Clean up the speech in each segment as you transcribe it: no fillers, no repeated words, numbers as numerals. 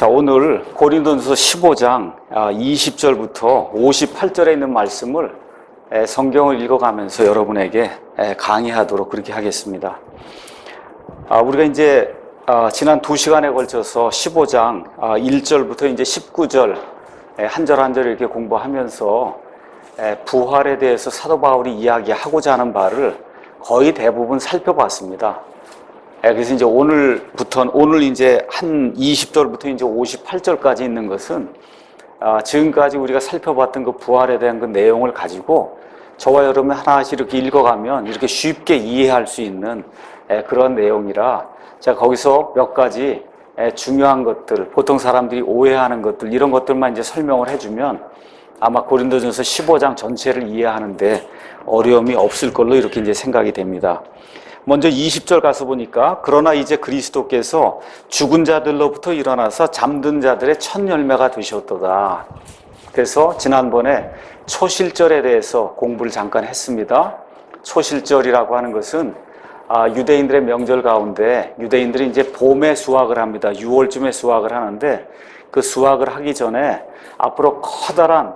자, 오늘 고린도전서 15장 20절부터 58절에 있는 말씀을 성경을 읽어가면서 여러분에게 강의하도록 그렇게 하겠습니다. 우리가 이제 지난 2시간에 걸쳐서 15장 1절부터 이제 19절 한 절 한 절 이렇게 공부하면서 부활에 대해서 사도 바울이 이야기하고자 하는 바를 거의 대부분 살펴봤습니다. 그래서 이제 오늘 이제 한 20절부터 이제 58절까지 있는 것은 지금까지 우리가 살펴봤던 그 부활에 대한 그 내용을 가지고 저와 여러분이 하나씩 이렇게 읽어가면 이렇게 쉽게 이해할 수 있는 그런 내용이라 제가 거기서 몇 가지 중요한 것들, 보통 사람들이 오해하는 것들, 이런 것들만 이제 설명을 해주면 아마 고린도전서 15장 전체를 이해하는데 어려움이 없을 걸로 이렇게 이제 생각이 됩니다. 먼저 20절 가서 보니까 그러나 이제 그리스도께서 죽은 자들로부터 일어나서 잠든 자들의 첫 열매가 되셨도다. 그래서 지난번에 초실절에 대해서 공부를 잠깐 했습니다. 초실절이라고 하는 것은 유대인들의 명절 가운데 유대인들이 이제 봄에 수확을 합니다. 6월쯤에 수확을 하는데 그 수확을 하기 전에 앞으로 커다란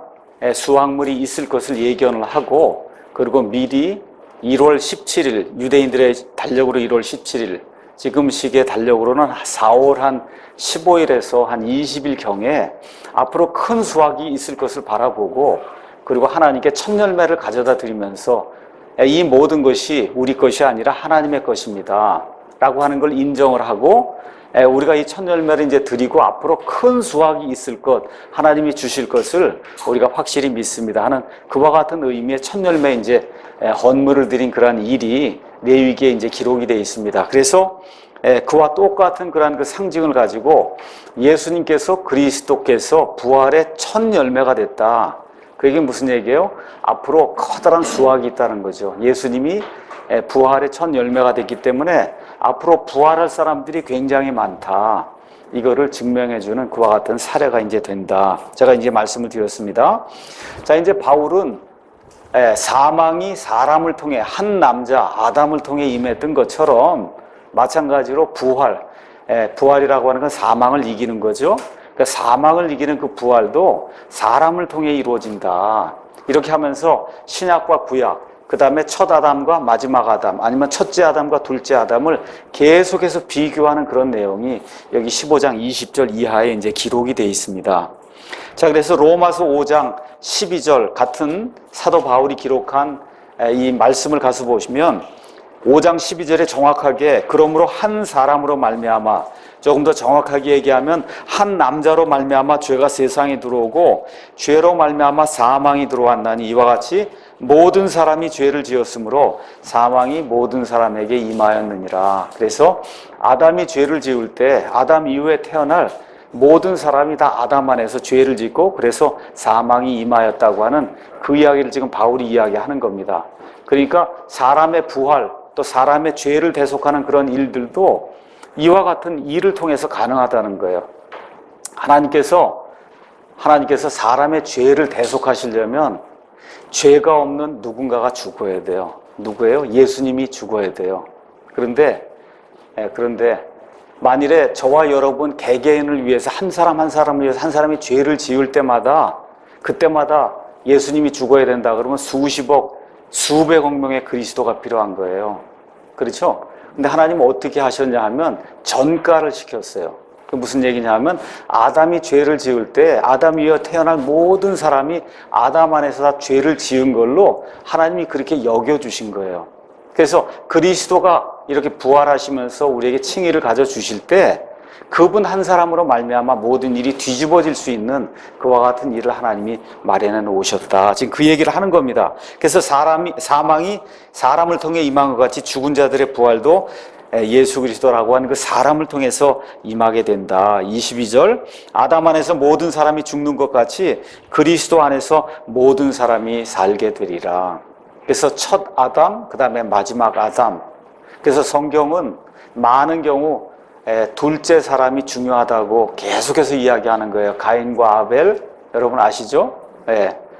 수확물이 있을 것을 예견을 하고 그리고 미리 1월 17일, 유대인들의 달력으로 1월 17일, 지금 시기의 달력으로는 4월 한 15일에서 한 20일경에 앞으로 큰 수확이 있을 것을 바라보고 그리고 하나님께 첫 열매를 가져다 드리면서 이 모든 것이 우리 것이 아니라 하나님의 것입니다 라고 하는 걸 인정을 하고 우리가 이 첫 열매를 이제 드리고 앞으로 큰 수확이 있을 것, 하나님이 주실 것을 우리가 확실히 믿습니다 하는 그와 같은 의미의 첫 열매 이제 헌물을 드린 그러한 일이 레위기에 이제 기록이 되어 있습니다. 그래서 그와 똑같은 그러한 그 상징을 가지고 예수님께서 그리스도께서 부활의 첫 열매가 됐다. 그 얘기는 무슨 얘기예요? 앞으로 커다란 수확이 있다는 거죠. 예수님이 부활의 첫 열매가 됐기 때문에 앞으로 부활할 사람들이 굉장히 많다. 이거를 증명해주는 그와 같은 사례가 이제 된다. 제가 이제 말씀을 드렸습니다. 자, 이제 바울은 사망이 사람을 통해 한 남자 아담을 통해 임했던 것처럼 마찬가지로 부활이라고 하는 건 사망을 이기는 거죠. 그러니까 사망을 이기는 그 부활도 사람을 통해 이루어진다. 이렇게 하면서 신약과 구약, 그 다음에 첫 아담과 마지막 아담, 아니면 첫째 아담과 둘째 아담을 계속해서 비교하는 그런 내용이 여기 15장 20절 이하에 이제 기록이 되어 있습니다. 자, 그래서 로마서 5장 12절 같은 사도 바울이 기록한 이 말씀을 가서 보시면 5장 12절에 정확하게 그러므로 한 사람으로 말미암아, 조금 더 정확하게 얘기하면 한 남자로 말미암아 죄가 세상에 들어오고 죄로 말미암아 사망이 들어왔나니 이와 같이 모든 사람이 죄를 지었으므로 사망이 모든 사람에게 임하였느니라. 그래서 아담이 죄를 지을 때 아담 이후에 태어날 모든 사람이 다 아담 안에서 죄를 짓고 그래서 사망이 임하였다고 하는 그 이야기를 지금 바울이 이야기하는 겁니다. 그러니까 사람의 부활 또 사람의 죄를 대속하는 그런 일들도 이와 같은 일을 통해서 가능하다는 거예요. 하나님께서 사람의 죄를 대속하시려면 죄가 없는 누군가가 죽어야 돼요. 누구예요? 예수님이 죽어야 돼요. 그런데 만일에 저와 여러분 개개인을 위해서 한 사람을 위해서 한 사람이 죄를 지을 때마다 그때마다 예수님이 죽어야 된다 그러면 수십억, 수백억 명의 그리스도가 필요한 거예요. 그렇죠? 근데 하나님은 어떻게 하셨냐 하면 전가를 시켰어요. 그 무슨 얘기냐 하면 아담이 죄를 지을 때 아담 이어 태어날 모든 사람이 아담 안에서 다 죄를 지은 걸로 하나님이 그렇게 여겨주신 거예요. 그래서 그리스도가 이렇게 부활하시면서 우리에게 칭의를 가져주실 때 그분 한 사람으로 말미암아 모든 일이 뒤집어질 수 있는 그와 같은 일을 하나님이 마련해 놓으셨다. 지금 그 얘기를 하는 겁니다. 그래서 사망이 사람을 통해 임한 것 같이 죽은 자들의 부활도 예수 그리스도라고 하는 그 사람을 통해서 임하게 된다. 22절 아담 안에서 모든 사람이 죽는 것 같이 그리스도 안에서 모든 사람이 살게 되리라. 그래서 첫 아담, 그 다음에 마지막 아담. 그래서 성경은 많은 경우 둘째 사람이 중요하다고 계속해서 이야기하는 거예요. 가인과 아벨, 여러분 아시죠?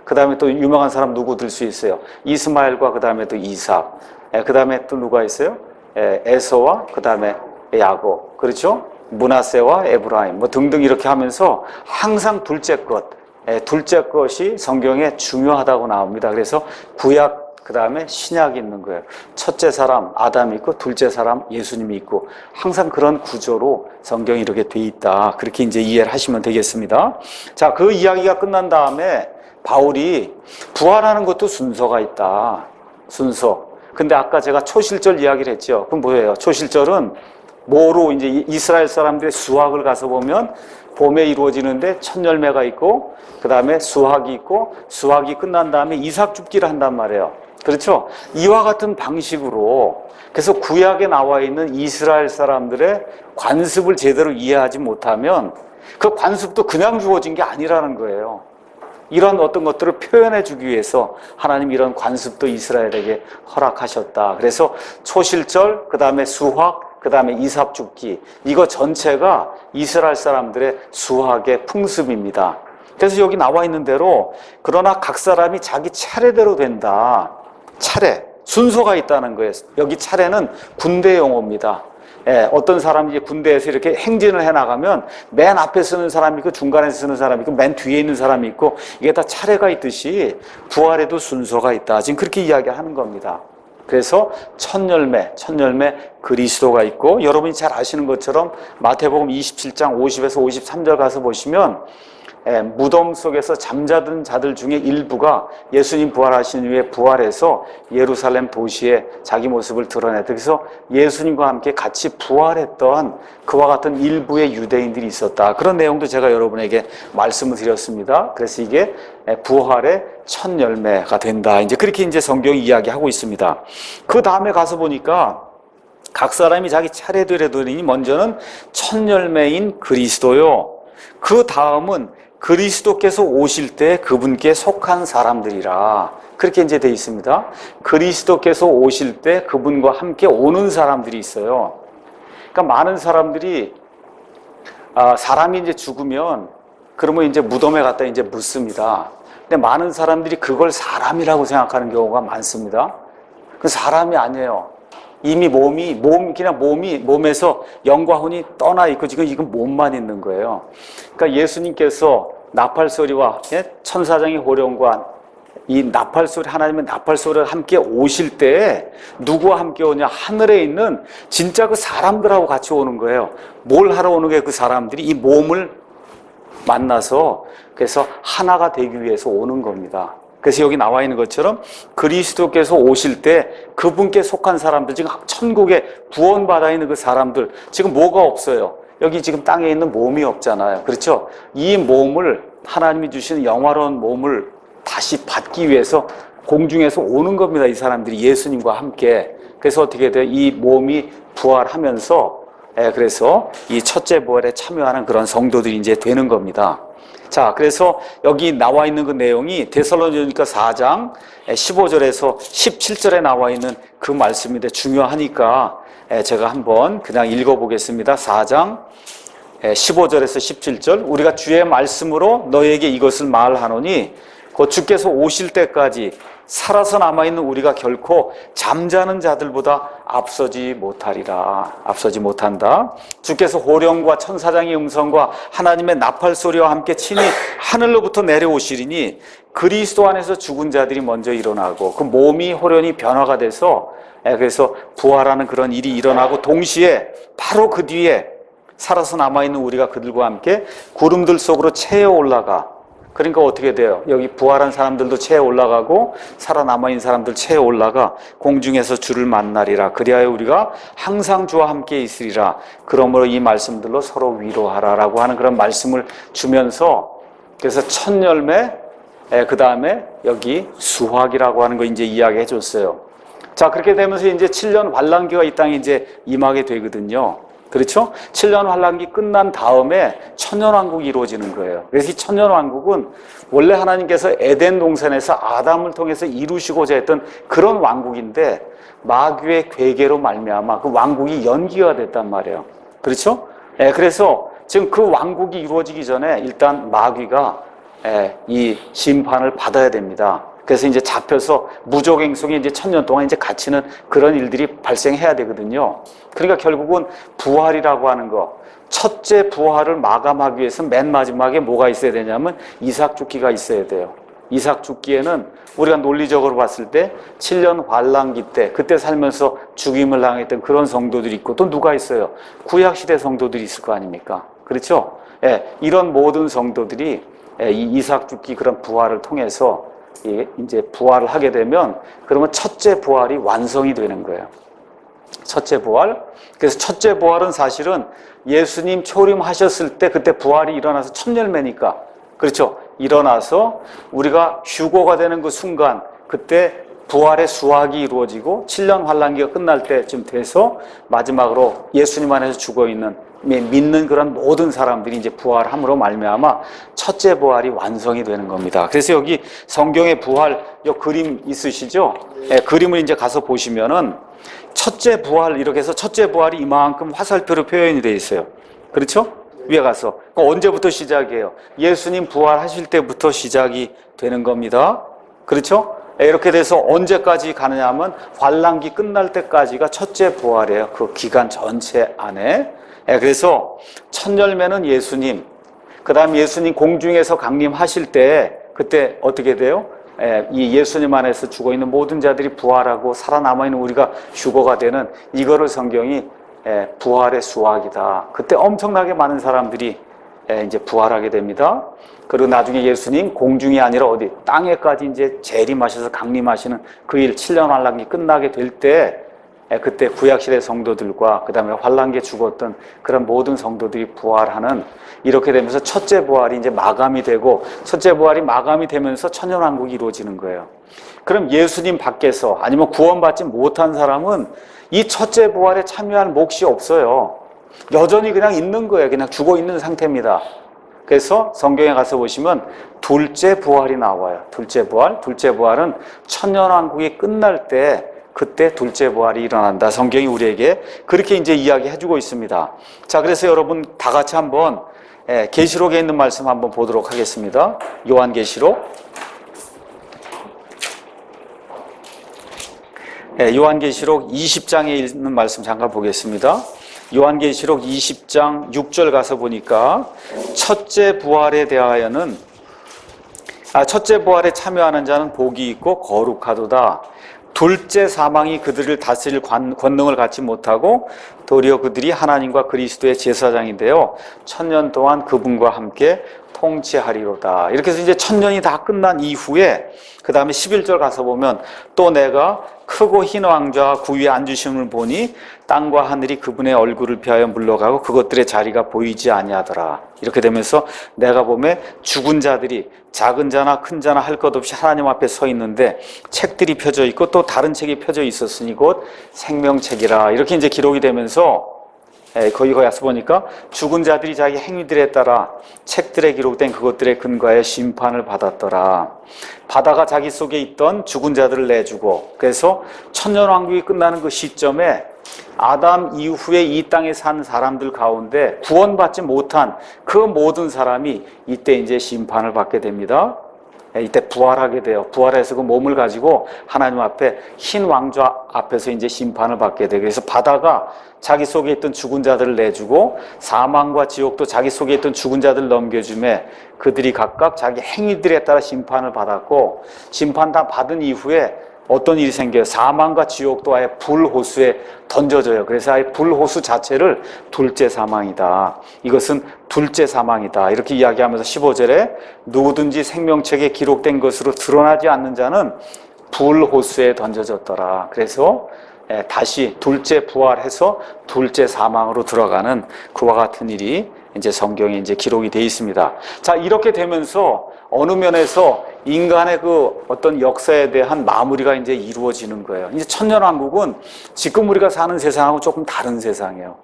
그 다음에 또 유명한 사람 누구 들 수 있어요? 이스마엘과 그 다음에 또 이삭. 그 다음에 또 누가 있어요? 에서와 그 다음에 야곱. 그렇죠? 므낫세와 에브라임 뭐 등등 이렇게 하면서 항상 둘째 것이 성경에 중요하다고 나옵니다. 그래서 구약 그 다음에 신약이 있는 거예요. 첫째 사람 아담이 있고 둘째 사람 예수님이 있고 항상 그런 구조로 성경이 이렇게 돼 있다. 그렇게 이제 이해를 하시면 되겠습니다. 자, 그 이야기가 끝난 다음에 바울이 부활하는 것도 순서가 있다. 순서. 근데 아까 제가 초실절 이야기를 했죠. 그럼 뭐예요? 초실절은 뭐로 이제 이스라엘 사람들의 수확을 가서 보면 봄에 이루어지는데 첫 열매가 있고 그 다음에 수확이 있고 수확이 끝난 다음에 이삭 줍기를 한단 말이에요. 그렇죠? 이와 같은 방식으로 그래서 구약에 나와 있는 이스라엘 사람들의 관습을 제대로 이해하지 못하면 그 관습도 그냥 주어진 게 아니라는 거예요. 이런 어떤 것들을 표현해 주기 위해서 하나님 이런 관습도 이스라엘에게 허락하셨다. 그래서 초실절, 그 다음에 수확, 그 다음에 이삭 줍기 이거 전체가 이스라엘 사람들의 수확의 풍습입니다. 그래서 여기 나와 있는 대로 그러나 각 사람이 자기 차례대로 된다. 차례, 순서가 있다는 거예요. 여기 차례는 군대 용어입니다. 예, 어떤 사람이 이제 군대에서 이렇게 행진을 해나가면 맨 앞에 쓰는 사람이 있고 중간에 쓰는 사람이 있고 맨 뒤에 있는 사람이 있고 이게 다 차례가 있듯이 부활에도 순서가 있다. 지금 그렇게 이야기하는 겁니다. 그래서 첫 열매 그리스도가 있고 여러분이 잘 아시는 것처럼 마태복음 27장 50에서 53절 가서 보시면 무덤 속에서 잠자던 자들 중에 일부가 예수님 부활하신 후에 부활해서 예루살렘 도시에 자기 모습을 드러냈다. 그래서 예수님과 함께 같이 부활했던 그와 같은 일부의 유대인들이 있었다. 그런 내용도 제가 여러분에게 말씀을 드렸습니다. 그래서 이게 부활의 첫 열매가 된다. 이제 그렇게 이제 성경이 이야기하고 있습니다. 그 다음에 가서 보니까 각 사람이 자기 차례대로 되니 먼저는 첫 열매인 그리스도요. 그 다음은 그리스도께서 오실 때 그분께 속한 사람들이라. 그렇게 이제 돼 있습니다. 그리스도께서 오실 때 그분과 함께 오는 사람들이 있어요. 그러니까 많은 사람들이 사람이 이제 죽으면 그러면 이제 무덤에 갖다 이제 묻습니다. 근데 많은 사람들이 그걸 사람이라고 생각하는 경우가 많습니다. 그 사람이 아니에요. 이미 몸에서 영과 혼이 떠나 있고 지금 이건 몸만 있는 거예요. 그러니까 예수님께서 나팔소리와 천사장의 호령과 이 나팔소리, 하나님의 나팔소리가 함께 오실 때 누구와 함께 오냐? 하늘에 있는 진짜 그 사람들하고 같이 오는 거예요. 뭘 하러 오는 게 그 사람들이 이 몸을 만나서 그래서 하나가 되기 위해서 오는 겁니다. 그래서 여기 나와 있는 것처럼 그리스도께서 오실 때 그분께 속한 사람들, 지금 천국에 구원받아 있는 그 사람들, 지금 뭐가 없어요? 여기 지금 땅에 있는 몸이 없잖아요. 그렇죠? 이 몸을 하나님이 주시는 영화로운 몸을 다시 받기 위해서 공중에서 오는 겁니다. 이 사람들이 예수님과 함께. 그래서 어떻게 돼요? 이 몸이 부활하면서 그래서 이 첫째 부활에 참여하는 그런 성도들이 이제 되는 겁니다. 자, 그래서 여기 나와 있는 그 내용이 데살로니가 4장 15절에서 17절에 나와 있는 그 말씀인데 중요하니까 제가 한번 그냥 읽어보겠습니다. 4장 15절에서 17절 우리가 주의 말씀으로 너에게 이것을 말하노니 곧 주께서 오실 때까지 살아서 남아있는 우리가 결코 잠자는 자들보다 앞서지 못한다. 주께서 호령과 천사장의 음성과 하나님의 나팔소리와 함께 친히 하늘로부터 내려오시리니 그리스도 안에서 죽은 자들이 먼저 일어나고 그 몸이 호련히 변화가 돼서 그래서 부활하는 그런 일이 일어나고 동시에 바로 그 뒤에 살아서 남아있는 우리가 그들과 함께 구름들 속으로 채어 올라가. 그러니까 어떻게 돼요? 여기 부활한 사람들도 채에 올라가고 살아남아있는 사람들 채에 올라가 공중에서 주를 만나리라. 그리하여 우리가 항상 주와 함께 있으리라. 그러므로 이 말씀들로 서로 위로하라라고 하는 그런 말씀을 주면서 그래서 첫 열매, 그 다음에 여기 수확이라고 하는 거 이제 이야기해 줬어요. 자, 그렇게 되면서 이제 7년 환란기가 이 땅에 이제 임하게 되거든요. 그렇죠? 7년 환란기 끝난 다음에 천년왕국이 이루어지는 거예요. 그래서 이 천년왕국은 원래 하나님께서 에덴 동산에서 아담을 통해서 이루시고자 했던 그런 왕국인데 마귀의 괴계로 말미암아 그 왕국이 연기가 됐단 말이에요. 그렇죠? 그래서 지금 그 왕국이 이루어지기 전에 일단 마귀가 이 심판을 받아야 됩니다. 그래서 이제 잡혀서 무적행 속에 이제 1000년 동안 이제 갇히는 그런 일들이 발생해야 되거든요. 그러니까 결국은 부활이라고 하는 거, 첫째 부활을 마감하기 위해서 맨 마지막에 뭐가 있어야 되냐면 이삭 죽기가 있어야 돼요. 이삭 죽기에는 우리가 논리적으로 봤을 때 7년 환란기 때 그때 살면서 죽임을 당했던 그런 성도들이 있고 또 누가 있어요? 구약시대 성도들이 있을 거 아닙니까? 그렇죠? 예, 이런 모든 성도들이 이 이삭 죽기 그런 부활을 통해서 이제 부활을 하게 되면 그러면 첫째 부활이 완성이 되는 거예요. 첫째 부활. 그래서 첫째 부활은 사실은 예수님 초림하셨을 때 그때 부활이 일어나서 첫 열매니까 그렇죠. 일어나서 우리가 휴거가 되는 그 순간 그때 부활의 수확이 이루어지고 7년 환란기가 끝날 때쯤 돼서 마지막으로 예수님 안에서 죽어있는 믿는 그런 모든 사람들이 이제 부활함으로 말미암아 첫째 부활이 완성이 되는 겁니다. 그래서 여기 성경의 부활 이 그림 있으시죠? 네, 그림을 이제 가서 보시면은 첫째 부활 이렇게 해서 첫째 부활이 이만큼 화살표로 표현이 되어 있어요. 그렇죠? 위에 가서 언제부터 시작이에요? 예수님 부활하실 때부터 시작이 되는 겁니다. 그렇죠? 이렇게 돼서 언제까지 가느냐 하면 환란기 끝날 때까지가 첫째 부활이에요. 그 기간 전체 안에. 그래서 첫 열매는 예수님, 그 다음 예수님 공중에서 강림하실 때 그때 어떻게 돼요? 이 예수님 안에서 죽어있는 모든 자들이 부활하고 살아남아있는 우리가 휴거가 되는 이거를 성경이 부활의 수확이다. 그때 엄청나게 많은 사람들이 이제 부활하게 됩니다. 그리고 나중에 예수님 공중이 아니라 어디 땅에까지 이제 재림하셔서 강림하시는 그 일 7년 환란기 끝나게 될 때 그때 구약시대 성도들과 그 다음에 환란기에 죽었던 그런 모든 성도들이 부활하는 이렇게 되면서 첫째 부활이 이제 마감이 되고 첫째 부활이 마감이 되면서 천년왕국이 이루어지는 거예요. 그럼 예수님 밖에서 아니면 구원받지 못한 사람은 이 첫째 부활에 참여할 몫이 없어요. 여전히 그냥 있는 거예요. 그냥 죽어 있는 상태입니다. 그래서 성경에 가서 보시면 둘째 부활이 나와요. 둘째 부활. 둘째 부활은 천년왕국이 끝날 때 그때 둘째 부활이 일어난다. 성경이 우리에게 그렇게 이제 이야기해주고 있습니다. 자, 그래서 여러분 다 같이 한번 계시록에 있는 말씀 한번 보도록 하겠습니다. 요한계시록. 요한계시록 20장에 있는 말씀 잠깐 보겠습니다. 요한계시록 20장 6절 가서 보니까 첫째 부활에 대하여는 첫째 부활에 참여하는 자는 복이 있고 거룩하도다. 둘째 사망이 그들을 다스릴 권능을 갖지 못하고 도리어 그들이 하나님과 그리스도의 제사장이 되어 천년 동안 그분과 함께 통치하리로다. 이렇게 해서 이제 천년이 다 끝난 이후에 그 다음에 11절 가서 보면 또 내가 크고 흰 왕좌와 그 위에 앉으심을 보니 땅과 하늘이 그분의 얼굴을 피하여 물러가고 그것들의 자리가 보이지 아니하더라. 이렇게 되면서 내가 보면 죽은 자들이 작은 자나 큰 자나 할 것 없이 하나님 앞에 서 있는데 책들이 펴져 있고 또 다른 책이 펴져 있었으니 곧 생명책이라. 이렇게 이제 기록이 되면서 거기 가서 보니까 죽은 자들이 자기 행위들에 따라 책들에 기록된 그것들의 근거에 심판을 받았더라. 바다가 자기 속에 있던 죽은 자들을 내주고 그래서 천년왕국이 끝나는 그 시점에 아담 이후에 이 땅에 산 사람들 가운데 구원받지 못한 그 모든 사람이 이때 이제 심판을 받게 됩니다. 이때 부활하게 돼요. 부활해서 그 몸을 가지고 하나님 앞에 흰 왕좌 앞에서 이제 심판을 받게 돼요. 그래서 바다가 자기 속에 있던 죽은 자들을 내주고 사망과 지옥도 자기 속에 있던 죽은 자들을 넘겨주매 그들이 각각 자기 행위들에 따라 심판을 받았고 심판 다 받은 이후에 어떤 일이 생겨요? 사망과 지옥도 아예 불호수에 던져져요. 그래서 아예 불호수 자체를 둘째 사망이다. 이것은 둘째 사망이다. 이렇게 이야기하면서 15절에 누구든지 생명책에 기록된 것으로 드러나지 않는 자는 불호수에 던져졌더라. 그래서 다시 둘째 부활해서 둘째 사망으로 들어가는 그와 같은 일이 이제 성경에 이제 기록이 되어 있습니다. 자, 이렇게 되면서 어느 면에서 인간의 그 어떤 역사에 대한 마무리가 이제 이루어지는 거예요. 이제 천년왕국은 지금 우리가 사는 세상하고 조금 다른 세상이에요.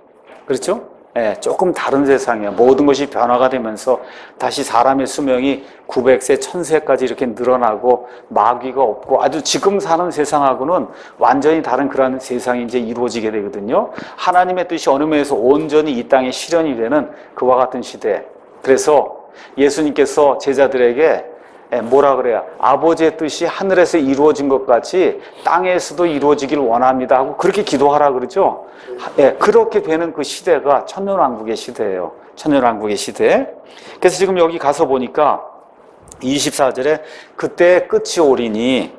그렇죠? 조금 다른 세상이에요. 모든 것이 변화가 되면서 다시 사람의 수명이 900세, 1000세까지 이렇게 늘어나고 마귀가 없고 아주 지금 사는 세상하고는 완전히 다른 그런 세상이 이제 이루어지게 되거든요. 하나님의 뜻이 어느 면에서 온전히 이 땅에 실현이 되는 그와 같은 시대. 그래서 예수님께서 제자들에게 뭐라 그래요? 아버지의 뜻이 하늘에서 이루어진 것 같이 땅에서도 이루어지길 원합니다 하고 그렇게 기도하라 그러죠. 그렇게 되는 그 시대가 천년왕국의 시대예요. 천년왕국의 시대. 그래서 지금 여기 가서 보니까 24절에 그때 끝이 오리니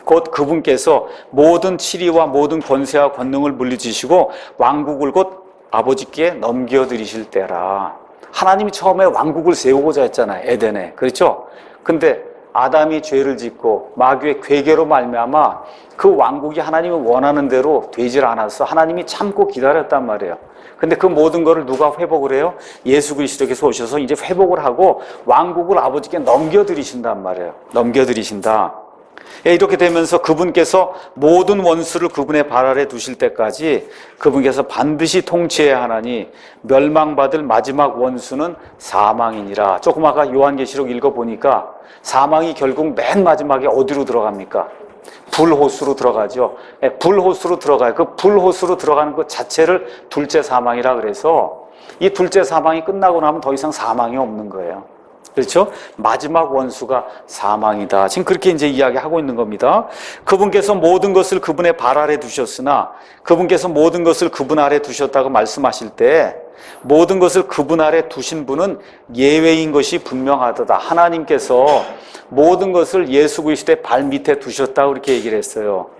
곧 그분께서 모든 치리와 모든 권세와 권능을 물리치시고 왕국을 곧 아버지께 넘겨드리실 때라. 하나님이 처음에 왕국을 세우고자 했잖아요. 에덴에. 그렇죠? 근데 아담이 죄를 짓고 마귀의 괴계로 말미암아 그 왕국이 하나님이 원하는 대로 되질 않아서 하나님이 참고 기다렸단 말이에요. 근데 그 모든 거를 누가 회복을 해요? 예수 그리스도께서 오셔서 이제 회복을 하고 왕국을 아버지께 넘겨드리신단 말이에요. 넘겨드리신다. 이렇게 되면서 그분께서 모든 원수를 그분의 발 아래 두실 때까지 그분께서 반드시 통치해야 하나니 멸망받을 마지막 원수는 사망이니라. 조금 아까 요한계시록 읽어보니까 사망이 결국 맨 마지막에 어디로 들어갑니까? 불호수로 들어가죠. 불호수로 들어가요. 그 불호수로 들어가는 것 자체를 둘째 사망이라 그래서 이 둘째 사망이 끝나고 나면 더 이상 사망이 없는 거예요. 그렇죠? 마지막 원수가 사망이다. 지금 그렇게 이제 이야기하고 있는 겁니다. 그분께서 모든 것을 그분의 발 아래 두셨으나 그분께서 모든 것을 그분 아래 두셨다고 말씀하실 때 모든 것을 그분 아래 두신 분은 예외인 것이 분명하도다. 하나님께서 모든 것을 예수 그리스도의 발 밑에 두셨다고 그렇게 얘기를 했어요.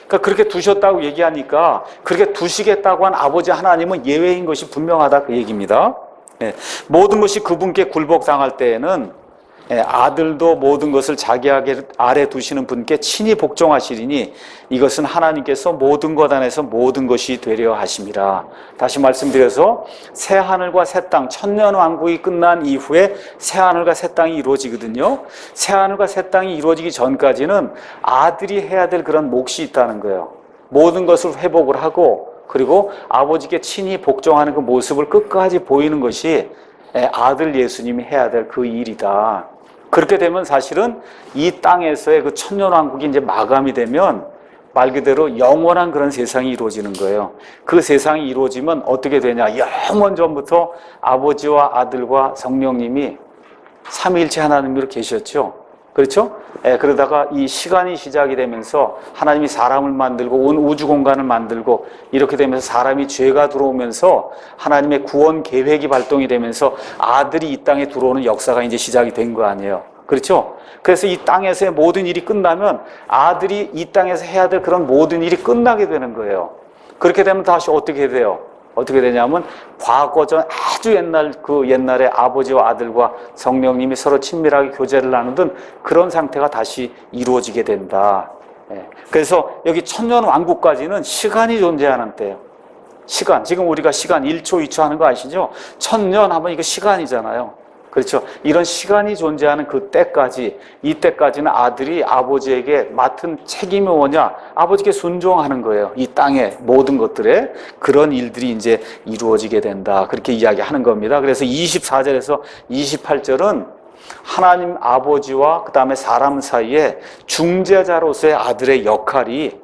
그러니까 그렇게 두셨다고 얘기하니까 그렇게 두시겠다고 한 아버지 하나님은 예외인 것이 분명하다 그 얘기입니다. 모든 것이 그분께 굴복당할 때에는 아들도 모든 것을 자기 아래 두시는 분께 친히 복종하시리니 이것은 하나님께서 모든 것 안에서 모든 것이 되려 하심이라. 다시 말씀드려서 새하늘과 새 땅, 천년왕국이 끝난 이후에 새하늘과 새 땅이 이루어지거든요. 새하늘과 새 땅이 이루어지기 전까지는 아들이 해야 될 그런 몫이 있다는 거예요. 모든 것을 회복을 하고 그리고 아버지께 친히 복종하는 그 모습을 끝까지 보이는 것이 아들 예수님이 해야 될 그 일이다. 그렇게 되면 사실은 이 땅에서의 그 천년왕국이 이제 마감이 되면 말 그대로 영원한 그런 세상이 이루어지는 거예요. 그 세상이 이루어지면 어떻게 되냐? 영원 전부터 아버지와 아들과 성령님이 삼위일체 하나님으로 계셨죠. 그렇죠? 그러다가 이 시간이 시작이 되면서 하나님이 사람을 만들고 온 우주 공간을 만들고 이렇게 되면서 사람이 죄가 들어오면서 하나님의 구원 계획이 발동이 되면서 아들이 이 땅에 들어오는 역사가 이제 시작이 된 거 아니에요. 그렇죠? 그래서 이 땅에서의 모든 일이 끝나면 아들이 이 땅에서 해야 될 그런 모든 일이 끝나게 되는 거예요. 그렇게 되면 다시 어떻게 돼요? 어떻게 되냐면 과거전 아주 옛날에 아버지와 아들과 성령님이 서로 친밀하게 교제를 나누던 그런 상태가 다시 이루어지게 된다. 그래서 여기 천년왕국까지는 시간이 존재하는 때예요. 시간, 지금 우리가 시간 1초, 2초 하는 거 아시죠? 천년 하면 이거 시간이잖아요. 그렇죠. 이런 시간이 존재하는 그 때까지, 이때까지는 아들이 아버지에게 맡은 책임이 뭐냐? 아버지께 순종하는 거예요. 이 땅의 모든 것들에 그런 일들이 이제 이루어지게 된다. 그렇게 이야기하는 겁니다. 그래서 24절에서 28절은 하나님 아버지와 그 다음에 사람 사이에 중재자로서의 아들의 역할이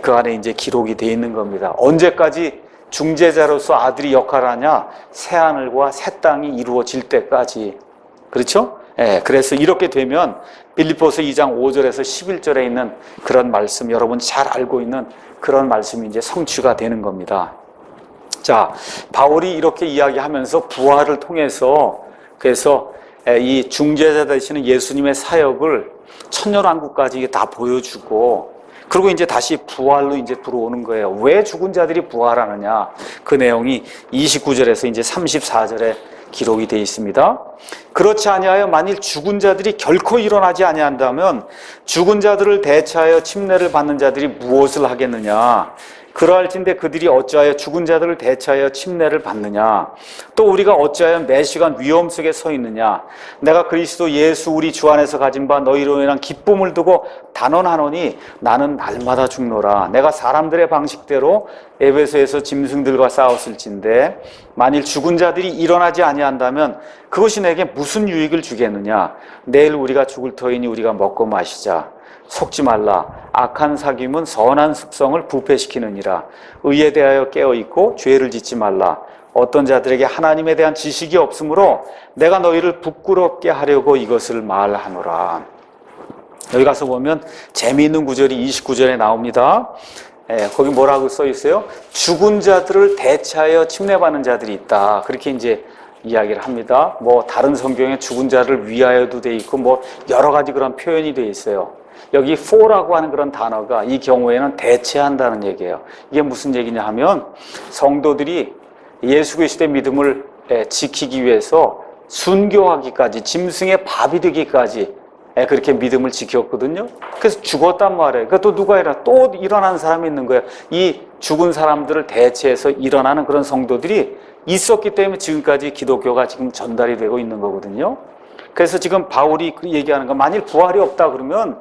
그 안에 이제 기록이 되어 있는 겁니다. 언제까지 중재자로서 아들이 역할을 하냐? 새하늘과 새 땅이 이루어질 때까지. 그렇죠? 그래서 이렇게 되면 빌립보서 2장 5절에서 11절에 있는 그런 말씀, 여러분 잘 알고 있는 그런 말씀이 이제 성취가 되는 겁니다. 자, 바울이 이렇게 이야기하면서 부활을 통해서 그래서 이 중재자 되시는 예수님의 사역을 천년왕국까지 다 보여주고 그리고 이제 다시 부활로 이제 들어오는 거예요. 왜 죽은 자들이 부활하느냐? 그 내용이 29절에서 이제 34절에 기록이 되어 있습니다. 그렇지 아니하여 만일 죽은 자들이 결코 일어나지 아니한다면 죽은 자들을 대체하여 침례를 받는 자들이 무엇을 하겠느냐? 그러할진대 그들이 어찌하여 죽은 자들을 대체하여 침례를 받느냐? 또 우리가 어찌하여 매시간 위험 속에 서 있느냐? 내가 그리스도 예수 우리 주 안에서 가진 바 너희로 인한 기쁨을 두고 단언하노니 나는 날마다 죽노라. 내가 사람들의 방식대로 에베소에서 짐승들과 싸웠을진데 만일 죽은 자들이 일어나지 아니한다면 그것이 내게 무슨 유익을 주겠느냐? 내일 우리가 죽을 터이니 우리가 먹고 마시자. 속지 말라. 악한 사귐은 선한 습성을 부패시키느니라. 의에 대하여 깨어있고 죄를 짓지 말라. 어떤 자들에게 하나님에 대한 지식이 없으므로 내가 너희를 부끄럽게 하려고 이것을 말하노라. 여기 가서 보면 재미있는 구절이 29절에 나옵니다. 거기 뭐라고 써 있어요? 죽은 자들을 대체하여 침례받는 자들이 있다. 그렇게 이제 이야기를 합니다. 뭐 다른 성경에 죽은 자를 위하여도 돼 있고 뭐 여러 가지 그런 표현이 돼 있어요. 여기 for라고 하는 그런 단어가 이 경우에는 대체한다는 얘기예요. 이게 무슨 얘기냐 하면 성도들이 예수 그리스도의 믿음을 지키기 위해서 순교하기까지 짐승의 밥이 되기까지 그렇게 믿음을 지켰거든요. 그래서 죽었단 말이에요. 그러니까 또 누가 또 일어나는 사람이 있는 거예요. 이 죽은 사람들을 대체해서 일어나는 그런 성도들이 있었기 때문에 지금까지 기독교가 지금 전달이 되고 있는 거거든요. 그래서 지금 바울이 얘기하는 건 만일 부활이 없다 그러면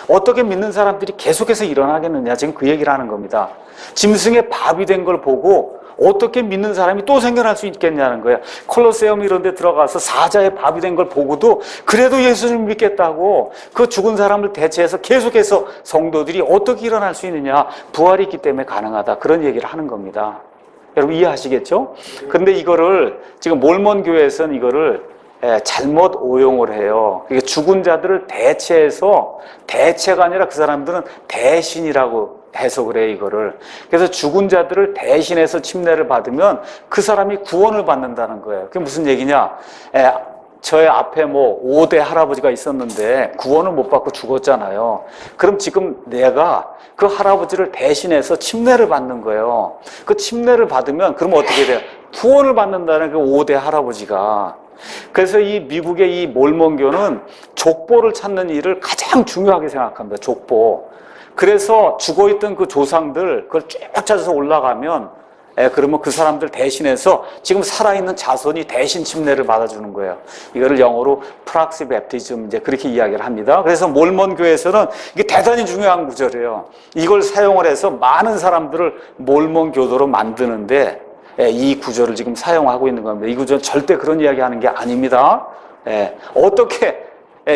어떻게 믿는 사람들이 계속해서 일어나겠느냐, 지금 그 얘기를 하는 겁니다. 짐승의 밥이 된 걸 보고 어떻게 믿는 사람이 또 생겨날 수 있겠냐는 거예요. 콜로세움 이런 데 들어가서 사자의 밥이 된 걸 보고도 그래도 예수를 믿겠다고 그 죽은 사람을 대체해서 계속해서 성도들이 어떻게 일어날 수 있느냐, 부활이 있기 때문에 가능하다, 그런 얘기를 하는 겁니다. 여러분 이해하시겠죠? 근데 이거를 지금 몰몬 교회에서는 이거를 잘못 오용을 해요. 이게 죽은 자들을 대체해서, 대체가 아니라 그 사람들은 대신이라고 해석을 해요, 이거를. 그래서 죽은 자들을 대신해서 침례를 받으면 그 사람이 구원을 받는다는 거예요. 그게 무슨 얘기냐? 저의 앞에 뭐 5대 할아버지가 있었는데 구원을 못 받고 죽었잖아요. 그럼 지금 내가 그 할아버지를 대신해서 침례를 받는 거예요. 그 침례를 받으면 그럼 어떻게 돼요? 구원을 받는다는 그 5대 할아버지가. 그래서 이 미국의 이 몰몬교는 족보를 찾는 일을 가장 중요하게 생각합니다. 족보. 그래서 죽어있던 그 조상들 그걸 쭉 찾아서 올라가면 그러면 그 사람들 대신해서 지금 살아있는 자손이 대신 침례를 받아주는 거예요. 이거를 영어로 프락시 베프티즘 이제 그렇게 이야기를 합니다. 그래서 몰몬 교회에서는 이게 대단히 중요한 구절이에요. 이걸 사용을 해서 많은 사람들을 몰몬 교도로 만드는데 이 구절을 지금 사용하고 있는 겁니다. 이 구절은 절대 그런 이야기하는 게 아닙니다. 어떻게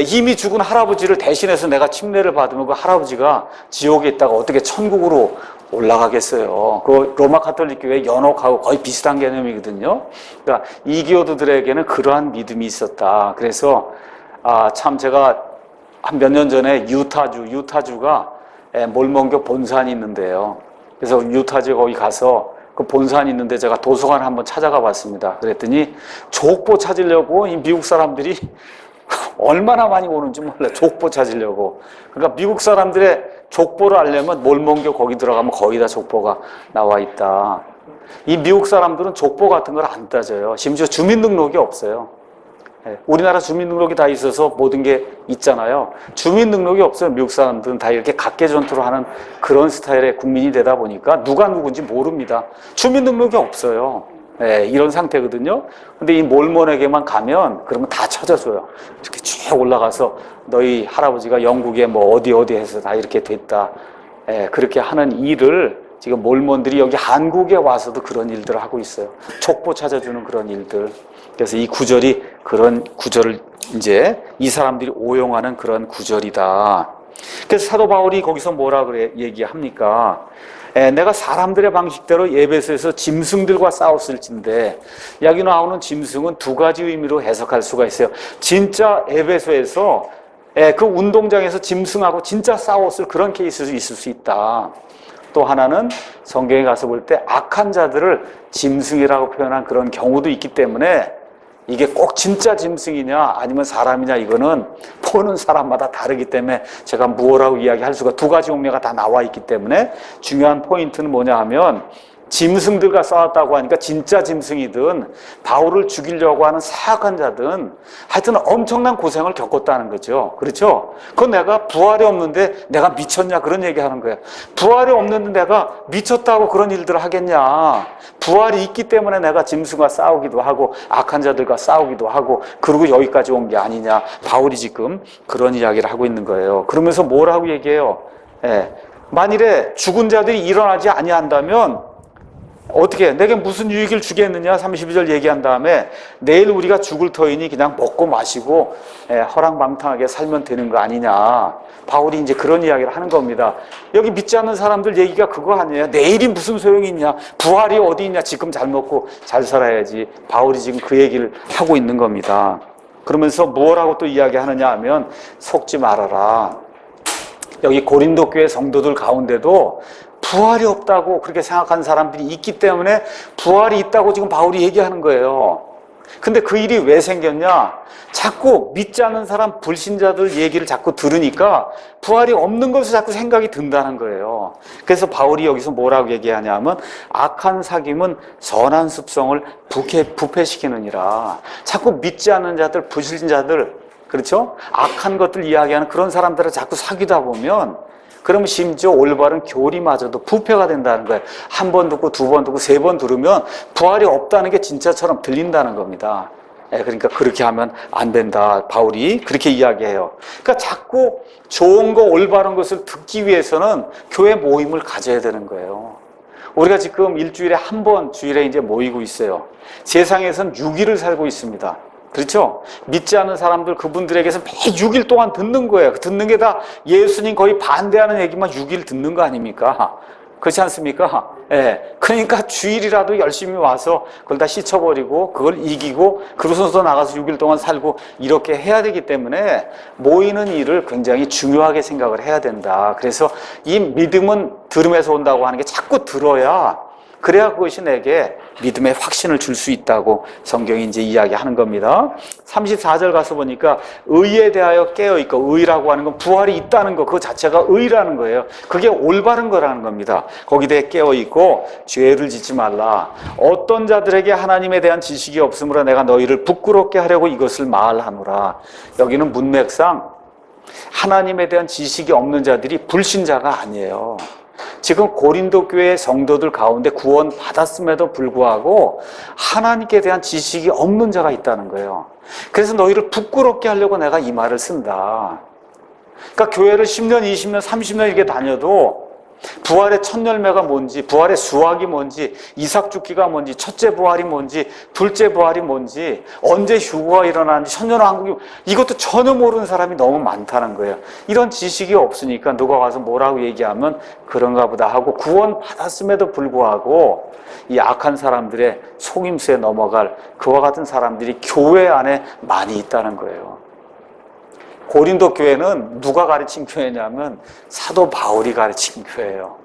이미 죽은 할아버지를 대신해서 내가 침례를 받으면 그 할아버지가 지옥에 있다가 어떻게 천국으로 올라가겠어요. 그 로마 카톨릭 교회 연옥하고 거의 비슷한 개념이거든요. 그러니까 이교도들에게는 그러한 믿음이 있었다. 그래서 참 제가 한 몇 년 전에 유타주가 몰몬교 본산이 있는데요. 그래서 유타주 거기 가서 그 본산이 있는데 제가 도서관을 한번 찾아가 봤습니다. 그랬더니 족보 찾으려고 이 미국 사람들이 얼마나 많이 오는지 몰라요. 족보 찾으려고. 그러니까 미국 사람들의 족보를 알려면 몰몬교 거기 들어가면 거의 다 족보가 나와 있다. 이 미국 사람들은 족보 같은 걸 안 따져요. 심지어 주민등록이 없어요. 우리나라 주민등록이 다 있어서 모든 게 있잖아요. 주민등록이 없어요. 미국 사람들은 다 이렇게 각계전투로 하는 그런 스타일의 국민이 되다 보니까 누가 누군지 모릅니다. 주민등록이 없어요. 이런 상태거든요. 근데 이 몰몬에게만 가면 그러면 다 찾아줘요. 이렇게 쭉 올라가서 너희 할아버지가 영국에 뭐 어디 해서 다 이렇게 됐다. 그렇게 하는 일을 지금 몰몬들이 여기 한국에 와서도 그런 일들을 하고 있어요. 족보 찾아주는 그런 일들. 그래서 이 구절이 그런 구절을 이제 이 사람들이 오용하는 그런 구절이다. 그래서 사도 바울이 거기서 뭐라 그래 얘기합니까? 내가 사람들의 방식대로 에베소에서 짐승들과 싸웠을진데, 여기 나오는 짐승은 두 가지 의미로 해석할 수가 있어요. 진짜 에베소에서 그 운동장에서 짐승하고 진짜 싸웠을 그런 케이스도 있을 수 있다. 또 하나는 성경에 가서 볼 때 악한 자들을 짐승이라고 표현한 그런 경우도 있기 때문에 이게 꼭 진짜 짐승이냐 아니면 사람이냐, 이거는 보는 사람마다 다르기 때문에 제가 무엇라고 이야기할 수가, 두 가지 용례가 다 나와 있기 때문에 중요한 포인트는 뭐냐 하면 짐승들과 싸웠다고 하니까 진짜 짐승이든 바울을 죽이려고 하는 사악한 자든 하여튼 엄청난 고생을 겪었다는 거죠. 그렇죠? 그건 내가 부활이 없는데 내가 미쳤냐 그런 얘기하는 거예요. 부활이 없는데 내가 미쳤다고 그런 일들을 하겠냐. 부활이 있기 때문에 내가 짐승과 싸우기도 하고 악한 자들과 싸우기도 하고 그리고 여기까지 온 게 아니냐. 바울이 지금 그런 이야기를 하고 있는 거예요. 그러면서 뭐라고 얘기해요? 만일에 죽은 자들이 일어나지 아니한다면 어떻게 내게 무슨 유익을 주겠느냐 32절 얘기한 다음에 내일 우리가 죽을 터이니 그냥 먹고 마시고 허랑방탕하게 살면 되는 거 아니냐. 바울이 이제 그런 이야기를 하는 겁니다. 여기 믿지 않는 사람들 얘기가 그거 아니에요. 내일이 무슨 소용이 있냐. 부활이 어디 있냐. 지금 잘 먹고 잘 살아야지. 바울이 지금 그 얘기를 하고 있는 겁니다. 그러면서 뭐라고 또 이야기하느냐 하면 속지 말아라. 여기 고린도 교회 성도들 가운데도 부활이 없다고 그렇게 생각하는 사람들이 있기 때문에 부활이 있다고 지금 바울이 얘기하는 거예요. 근데 그 일이 왜 생겼냐? 자꾸 믿지 않는 사람 불신자들 얘기를 자꾸 들으니까 부활이 없는 것을 자꾸 생각이 든다는 거예요. 그래서 바울이 여기서 뭐라고 얘기하냐면 악한 사귐은 선한 습성을 부패시키느니라. 자꾸 믿지 않는 자들, 불신자들, 그렇죠? 악한 것들 이야기하는 그런 사람들을 자꾸 사귀다 보면 그러면 심지어 올바른 교리마저도 부패가 된다는 거예요. 한 번 듣고 두 번 듣고 세 번 들으면 부활이 없다는 게 진짜처럼 들린다는 겁니다. 그러니까 그렇게 하면 안 된다. 바울이 그렇게 이야기해요. 그러니까 자꾸 좋은 거 올바른 것을 듣기 위해서는 교회 모임을 가져야 되는 거예요. 우리가 지금 일주일에 한 번 주일에 이제 모이고 있어요. 세상에선 6일을 살고 있습니다. 그렇죠? 믿지 않는 사람들 그분들에게서 매 6일 동안 듣는 거예요. 듣는 게 다 예수님 거의 반대하는 얘기만 6일 듣는 거 아닙니까? 그렇지 않습니까? 그러니까 주일이라도 열심히 와서 그걸 다 씻어버리고 그걸 이기고 그러고서 나가서 6일 동안 살고 이렇게 해야 되기 때문에 모이는 일을 굉장히 중요하게 생각을 해야 된다. 그래서 이 믿음은 들음에서 온다고 하는 게 자꾸 들어야 그래야 그것이 내게 믿음의 확신을 줄 수 있다고 성경이 이제 이야기하는 겁니다. 34절 가서 보니까 의에 대하여 깨어있고, 의라고 하는 건 부활이 있다는 거, 그 자체가 의라는 거예요. 그게 올바른 거라는 겁니다. 거기에 대해 깨어있고 죄를 짓지 말라. 어떤 자들에게 하나님에 대한 지식이 없으므로 내가 너희를 부끄럽게 하려고 이것을 말하노라. 여기는 문맥상 하나님에 대한 지식이 없는 자들이 불신자가 아니에요. 지금 고린도 교회 성도들 가운데 구원 받았음에도 불구하고 하나님께 대한 지식이 없는 자가 있다는 거예요. 그래서 너희를 부끄럽게 하려고 내가 이 말을 쓴다. 그러니까 교회를 10년, 20년, 30년 이렇게 다녀도 부활의 첫 열매가 뭔지, 부활의 수확이 뭔지, 이삭 죽기가 뭔지, 첫째 부활이 뭔지, 둘째 부활이 뭔지, 언제 휴거가 일어나는지, 천년왕국이 이것도 전혀 모르는 사람이 너무 많다는 거예요. 이런 지식이 없으니까 누가 와서 뭐라고 얘기하면 그런가 보다 하고 구원 받았음에도 불구하고 이 악한 사람들의 속임수에 넘어갈 그와 같은 사람들이 교회 안에 많이 있다는 거예요. 고린도 교회는 누가 가르친 교회냐면 사도 바울이 가르친 교회예요.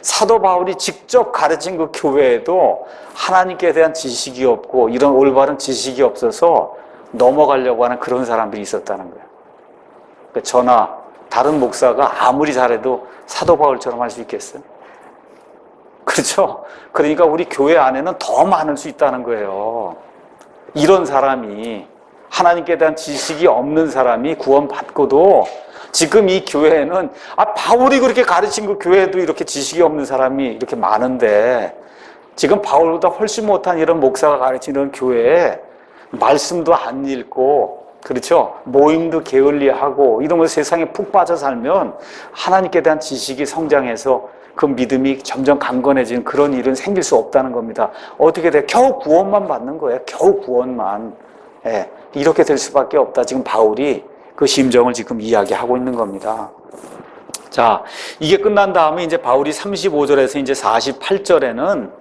사도 바울이 직접 가르친 그 교회에도 하나님께 대한 지식이 없고 이런 올바른 지식이 없어서 넘어가려고 하는 그런 사람들이 있었다는 거예요. 그러니까 저나 다른 목사가 아무리 잘해도 사도 바울처럼 할 수 있겠어요? 그렇죠? 그러니까 우리 교회 안에는 더 많을 수 있다는 거예요. 이런 사람이, 하나님께 대한 지식이 없는 사람이 구원받고도 지금 이 교회에는 바울이 그렇게 가르친 그 교회에도 이렇게 지식이 없는 사람이 이렇게 많은데 지금 바울보다 훨씬 못한 이런 목사가 가르치는 교회에 말씀도 안 읽고, 그렇죠? 모임도 게을리하고 이러면서 세상에 푹 빠져 살면 하나님께 대한 지식이 성장해서 그 믿음이 점점 강건해지는 그런 일은 생길 수 없다는 겁니다. 어떻게 돼? 겨우 구원만 받는 거예요. 겨우 구원만. 이렇게 될 수밖에 없다. 지금 바울이 그 심정을 지금 이야기하고 있는 겁니다. 자, 이게 끝난 다음에 이제 바울이 35절에서 이제 48절에는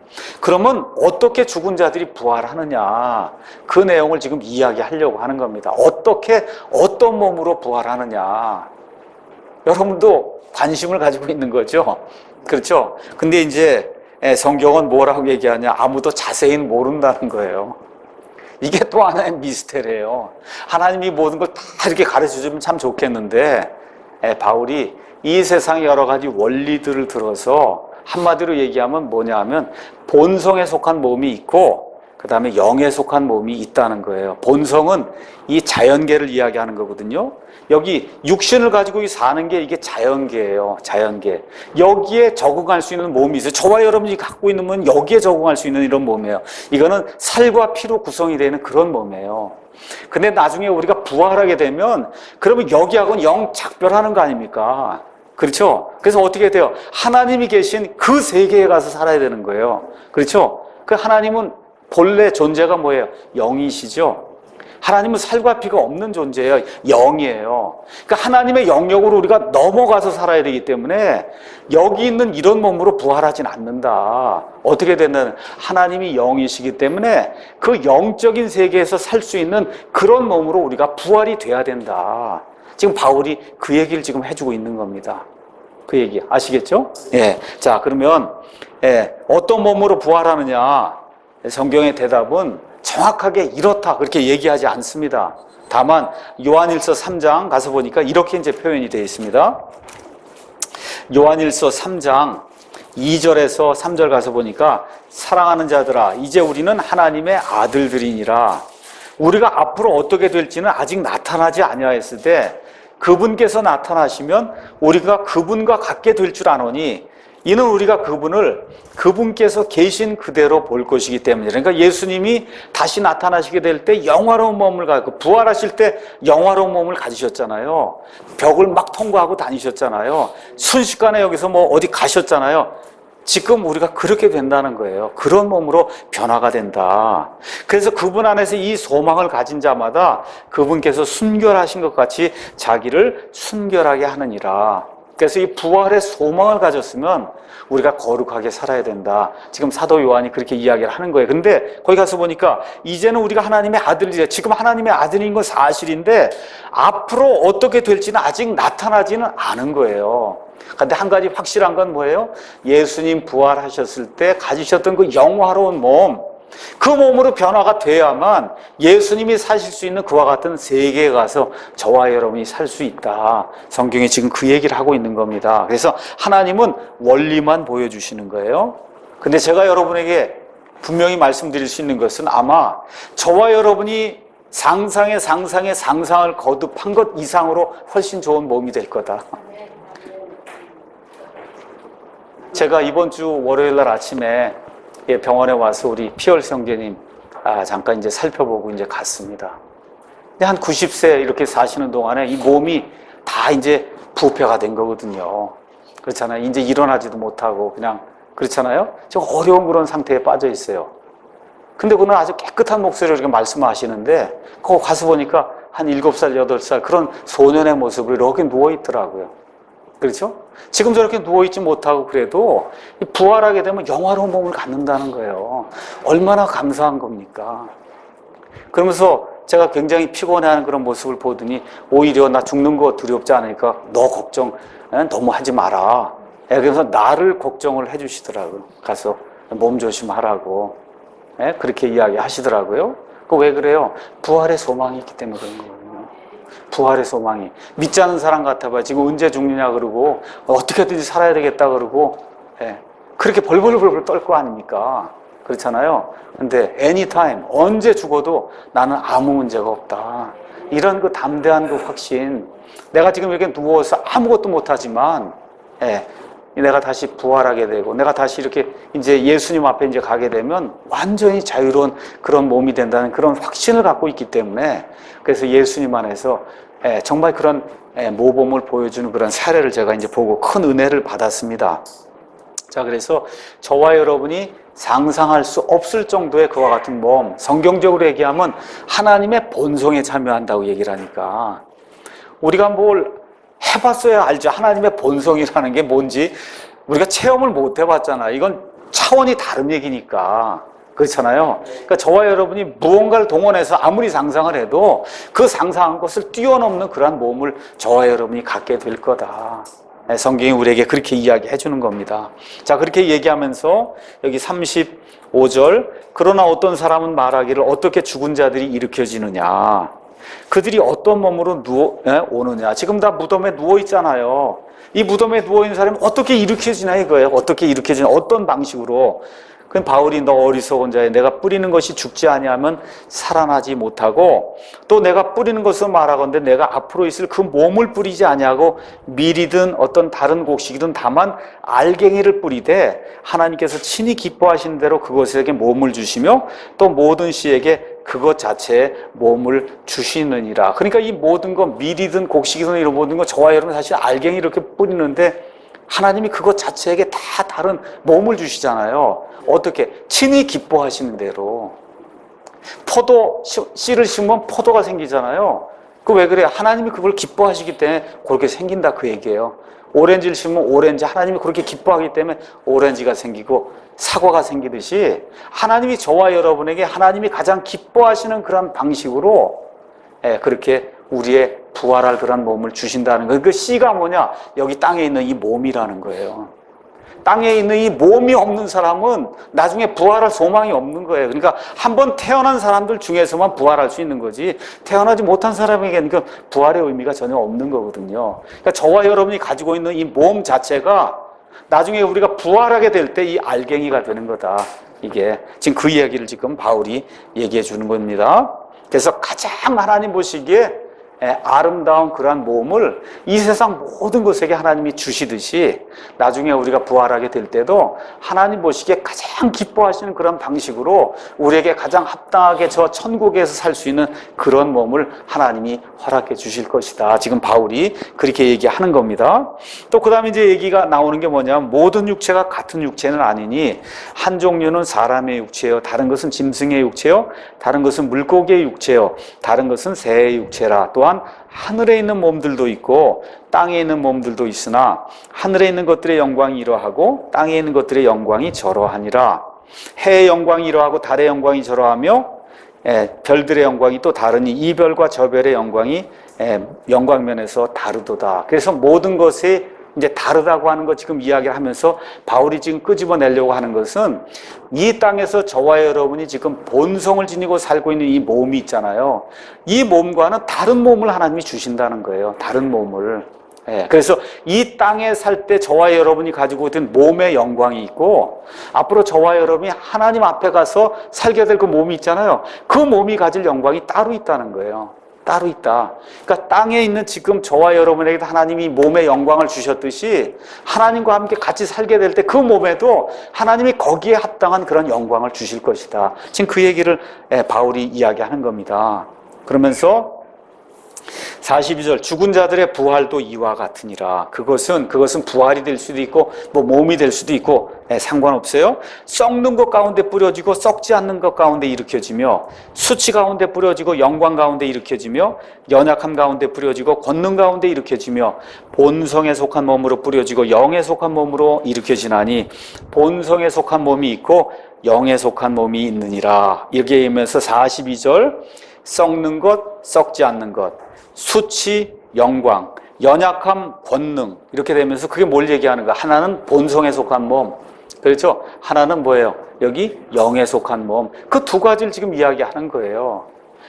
그러면 어떻게 죽은 자들이 부활하느냐, 그 내용을 지금 이야기하려고 하는 겁니다. 어떻게, 어떤 몸으로 부활하느냐. 여러분도 관심을 가지고 있는 거죠. 그렇죠? 근데 이제 성경은 뭐라고 얘기하냐? 아무도 자세히는 모른다는 거예요. 이게 또 하나의 미스테리예요. 하나님이 모든 걸 다 이렇게 가르쳐주면 참 좋겠는데 바울이 이 세상의 여러 가지 원리들을 들어서 한마디로 얘기하면 뭐냐 하면 본성에 속한 몸이 있고 그 다음에 영에 속한 몸이 있다는 거예요. 본성은 이 자연계를 이야기하는 거거든요. 여기 육신을 가지고 사는 게 이게 자연계예요. 자연계. 여기에 적응할 수 있는 몸이 있어요. 저와 여러분이 갖고 있는 몸은 여기에 적응할 수 있는 이런 몸이에요. 이거는 살과 피로 구성이 되는 그런 몸이에요. 근데 나중에 우리가 부활하게 되면 그러면 여기하고는 영 작별하는 거 아닙니까? 그렇죠? 그래서 어떻게 돼요? 하나님이 계신 그 세계에 가서 살아야 되는 거예요. 그렇죠? 그 하나님은 본래 존재가 뭐예요? 영이시죠? 하나님은 살과 피가 없는 존재예요. 영이에요. 그러니까 하나님의 영역으로 우리가 넘어가서 살아야 되기 때문에 여기 있는 이런 몸으로 부활하진 않는다. 어떻게 되는 하나님이 영이시기 때문에 그 영적인 세계에서 살 수 있는 그런 몸으로 우리가 부활이 돼야 된다. 지금 바울이 그 얘기를 지금 해주고 있는 겁니다. 그 얘기 아시겠죠? 예. 자, 그러면 어떤 몸으로 부활하느냐? 성경의 대답은 정확하게 이렇다 그렇게 얘기하지 않습니다. 다만 요한일서 3장 가서 보니까 이렇게 이제 표현이 되어 있습니다. 요한일서 3장 2절에서 3절 가서 보니까 사랑하는 자들아 이제 우리는 하나님의 아들들이니라. 우리가 앞으로 어떻게 될지는 아직 나타나지 아니하였을 때 그분께서 나타나시면 우리가 그분과 같게 될 줄 아노니 이는 우리가 그분께서 계신 그대로 볼 것이기 때문에. 그러니까 예수님이 다시 나타나시게 될 때 영화로운 몸을 가지고 부활하실 때 영화로운 몸을 가지셨잖아요. 벽을 막 통과하고 다니셨잖아요. 순식간에 여기서 뭐 어디 가셨잖아요. 지금 우리가 그렇게 된다는 거예요. 그런 몸으로 변화가 된다. 그래서 그분 안에서 이 소망을 가진 자마다 그분께서 순결하신 것 같이 자기를 순결하게 하느니라. 그래서 이 부활의 소망을 가졌으면 우리가 거룩하게 살아야 된다. 지금 사도 요한이 그렇게 이야기를 하는 거예요. 근데 거기 가서 보니까 이제는 우리가 하나님의 아들이래. 지금 하나님의 아들인 건 사실인데 앞으로 어떻게 될지는 아직 나타나지는 않은 거예요. 근데 한 가지 확실한 건 뭐예요? 예수님 부활하셨을 때 가지셨던 그 영화로운 몸, 그 몸으로 변화가 돼야만 예수님이 사실 수 있는 그와 같은 세계에 가서 저와 여러분이 살 수 있다. 성경이 지금 그 얘기를 하고 있는 겁니다. 그래서 하나님은 원리만 보여주시는 거예요. 근데 제가 여러분에게 분명히 말씀드릴 수 있는 것은 아마 저와 여러분이 상상의 상상을 거듭한 것 이상으로 훨씬 좋은 몸이 될 거다. 제가 이번 주 월요일 날 아침에 병원에 와서 우리 피얼 형제님 잠깐 이제 살펴보고 이제 갔습니다. 근데 한 90세 이렇게 사시는 동안에 이 몸이 다 이제 부패가 된 거거든요. 그렇잖아요. 이제 일어나지도 못하고 그냥 그렇잖아요. 좀 어려운 그런 상태에 빠져 있어요. 근데 그는 아주 깨끗한 목소리로 이렇게 말씀하시는데 거기 가서 보니까 한 7살, 8살 그런 소년의 모습으로 이렇게 누워 있더라고요. 그렇죠? 지금 저렇게 누워있지 못하고 그래도 부활하게 되면 영화로운 몸을 갖는다는 거예요. 얼마나 감사한 겁니까? 그러면서 제가 굉장히 피곤해하는 그런 모습을 보더니 오히려 나 죽는 거 두렵지 않으니까 너 걱정 너무 하지 마라. 그래서 나를 걱정을 해주시더라고요. 가서 몸 조심하라고 그렇게 이야기하시더라고요. 그 왜 그래요? 부활의 소망이 있기 때문에 그런 거예요. 부활의 소망이. 믿지 않는 사람 같아봐. 지금 언제 죽느냐 그러고 어떻게든지 살아야 되겠다 그러고 그렇게 벌벌벌 떨 거 아닙니까? 그렇잖아요. 근데 anytime 언제 죽어도 나는 아무 문제가 없다. 이런 그 담대한 그 확신. 내가 지금 이렇게 누워서 아무것도 못하지만 내가 다시 부활하게 되고 내가 다시 이렇게 이제 예수님 앞에 이제 가게 되면 완전히 자유로운 그런 몸이 된다는 그런 확신을 갖고 있기 때문에 그래서 예수님 안에서 정말 그런 모범을 보여주는 그런 사례를 제가 이제 보고 큰 은혜를 받았습니다. 자, 그래서 저와 여러분이 상상할 수 없을 정도의 그와 같은 몸, 성경적으로 얘기하면 하나님의 본성에 참여한다고 얘기를 하니까 우리가 뭘 해봤어야 알죠. 하나님의 본성이라는 게 뭔지 우리가 체험을 못 해봤잖아요. 이건 차원이 다른 얘기니까. 그렇잖아요. 그러니까 저와 여러분이 무언가를 동원해서 아무리 상상을 해도 그 상상한 것을 뛰어넘는 그러한 몸을 저와 여러분이 갖게 될 거다. 성경이 우리에게 그렇게 이야기해 주는 겁니다. 자, 그렇게 얘기하면서 여기 35절 그러나 어떤 사람은 말하기를 어떻게 죽은 자들이 일으켜지느냐 그들이 어떤 몸으로 오느냐. 지금 다 무덤에 누워 있잖아요. 이 무덤에 누워 있는 사람이 어떻게 일으켜지나 이거예요. 어떻게 일으켜지나 어떤 방식으로. 그럼 바울이 너 어리석은 자야, 내가 뿌리는 것이 죽지 아니하면 살아나지 못하고, 또 내가 뿌리는 것을 말하건대 내가 앞으로 있을 그 몸을 뿌리지 아니하고 밀이든 어떤 다른 곡식이든 다만 알갱이를 뿌리되 하나님께서 친히 기뻐하신 대로 그것에게 몸을 주시며 또 모든 씨에게 그것 자체에 몸을 주시느니라. 그러니까 이 모든 것, 밀이든 곡식이든 이런 모든 것, 저와 여러분 사실 알갱이 이렇게 뿌리는데 하나님이 그것 자체에게 다 다른 몸을 주시잖아요. 어떻게? 친히 기뻐하시는 대로. 포도 씨를 심으면 포도가 생기잖아요. 그 왜 그래요? 하나님이 그걸 기뻐하시기 때문에 그렇게 생긴다 그 얘기예요. 오렌지를 심으면 오렌지, 하나님이 그렇게 기뻐하기 때문에 오렌지가 생기고 사과가 생기듯이 하나님이 저와 여러분에게 하나님이 가장 기뻐하시는 그런 방식으로 그렇게 우리의 부활할 그런 몸을 주신다는 거예요. 그 씨가 뭐냐? 여기 땅에 있는 이 몸이라는 거예요. 땅에 있는 이 몸이 없는 사람은 나중에 부활할 소망이 없는 거예요. 그러니까 한번 태어난 사람들 중에서만 부활할 수 있는 거지, 태어나지 못한 사람에게는 그 부활의 의미가 전혀 없는 거거든요. 그러니까 저와 여러분이 가지고 있는 이 몸 자체가 나중에 우리가 부활하게 될 때 이 알갱이가 되는 거다. 이게 지금 그 이야기를 지금 바울이 얘기해 주는 겁니다. 그래서 가장 하나님 보시기에 아름다운 그러한 몸을 이 세상 모든 것에게 하나님이 주시듯이 나중에 우리가 부활하게 될 때도 하나님 보시기에 가장 기뻐하시는 그런 방식으로 우리에게 가장 합당하게 저 천국에서 살 수 있는 그런 몸을 하나님이 허락해 주실 것이다. 지금 바울이 그렇게 얘기하는 겁니다. 또 그 다음에 이제 얘기가 나오는 게 뭐냐면 모든 육체가 같은 육체는 아니니 한 종류는 사람의 육체요, 다른 것은 짐승의 육체요, 다른 것은 물고기의 육체요, 다른 것은 새의 육체라. 또한 하늘에 있는 몸들도 있고 땅에 있는 몸들도 있으나 하늘에 있는 것들의 영광이 이러하고 땅에 있는 것들의 영광이 저러하니라. 해의 영광이 이러하고 달의 영광이 저러하며 별들의 영광이 또 다르니 이 별과 저 별의 영광이 영광면에서 다르도다. 그래서 모든 것이 이제 다르다고 하는 거 지금 이야기를 하면서 바울이 지금 끄집어내려고 하는 것은 이 땅에서 저와 여러분이 지금 본성을 지니고 살고 있는 이 몸이 있잖아요. 이 몸과는 다른 몸을 하나님이 주신다는 거예요. 다른 몸을. 그래서 이 땅에 살 때 저와 여러분이 가지고 있던 몸의 영광이 있고 앞으로 저와 여러분이 하나님 앞에 가서 살게 될 그 몸이 있잖아요. 그 몸이 가질 영광이 따로 있다는 거예요. 따로 있다. 그러니까 땅에 있는 지금 저와 여러분에게도 하나님이 몸의 영광을 주셨듯이 하나님과 함께 같이 살게 될 때 그 몸에도 하나님이 거기에 합당한 그런 영광을 주실 것이다. 지금 그 얘기를 바울이 이야기하는 겁니다. 그러면서 42절 죽은 자들의 부활도 이와 같으니라. 그것은 부활이 될 수도 있고 뭐 몸이 될 수도 있고 상관없어요. 썩는 것 가운데 뿌려지고 썩지 않는 것 가운데 일으켜지며 수치 가운데 뿌려지고 영광 가운데 일으켜지며 연약함 가운데 뿌려지고 권능 가운데 일으켜지며 본성에 속한 몸으로 뿌려지고 영에 속한 몸으로 일으켜지나니 본성에 속한 몸이 있고 영에 속한 몸이 있느니라. 이렇게 하면서 42절 썩는 것, 썩지 않는 것, 수치, 영광, 연약함, 권능 이렇게 되면서 그게 뭘 얘기하는 거야? 하나는 본성에 속한 몸, 그렇죠? 하나는 뭐예요? 여기 영에 속한 몸. 그 두 가지를 지금 이야기하는 거예요.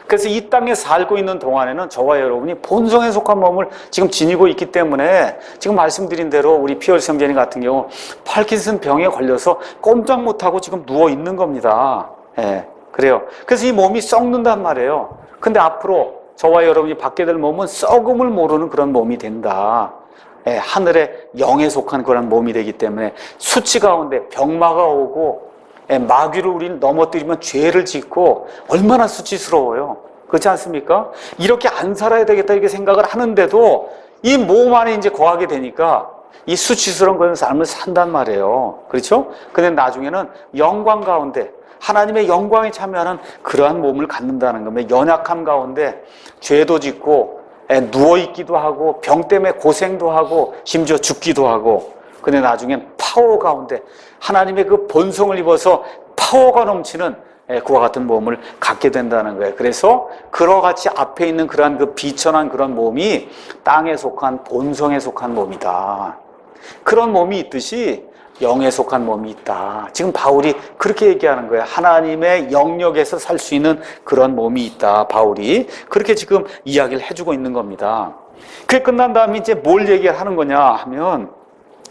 그래서 이 땅에 살고 있는 동안에는 저와 여러분이 본성에 속한 몸을 지금 지니고 있기 때문에 지금 말씀드린 대로 우리 피얼 성전이 같은 경우 파킨슨 병에 걸려서 꼼짝 못하고 지금 누워 있는 겁니다. 그래요. 그래서 이 몸이 썩는단 말이에요. 근데 앞으로 저와 여러분이 받게 될 몸은 썩음을 모르는 그런 몸이 된다. 하늘의 영에 속한 그런 몸이 되기 때문에 수치 가운데 병마가 오고 마귀를 우리는 넘어뜨리면 죄를 짓고 얼마나 수치스러워요. 그렇지 않습니까? 이렇게 안 살아야 되겠다 이렇게 생각을 하는데도 이 몸 안에 이제 거하게 되니까 이 수치스러운 그런 삶을 산단 말이에요. 그렇죠? 근데 나중에는 영광 가운데 하나님의 영광에 참여하는 그러한 몸을 갖는다는 겁니다. 연약함 가운데 죄도 짓고 누워있기도 하고 병 때문에 고생도 하고 심지어 죽기도 하고 근데 나중엔 파워 가운데 하나님의 그 본성을 입어서 파워가 넘치는 그와 같은 몸을 갖게 된다는 거예요. 그래서 그와 같이 앞에 있는 그러한 그 비천한 그런 몸이 땅에 속한 본성에 속한 몸이다. 그런 몸이 있듯이 영에 속한 몸이 있다. 지금 바울이 그렇게 얘기하는 거예요. 하나님의 영역에서 살 수 있는 그런 몸이 있다. 바울이 그렇게 지금 이야기를 해주고 있는 겁니다. 그게 끝난 다음에 이제 뭘 얘기를 하는 거냐 하면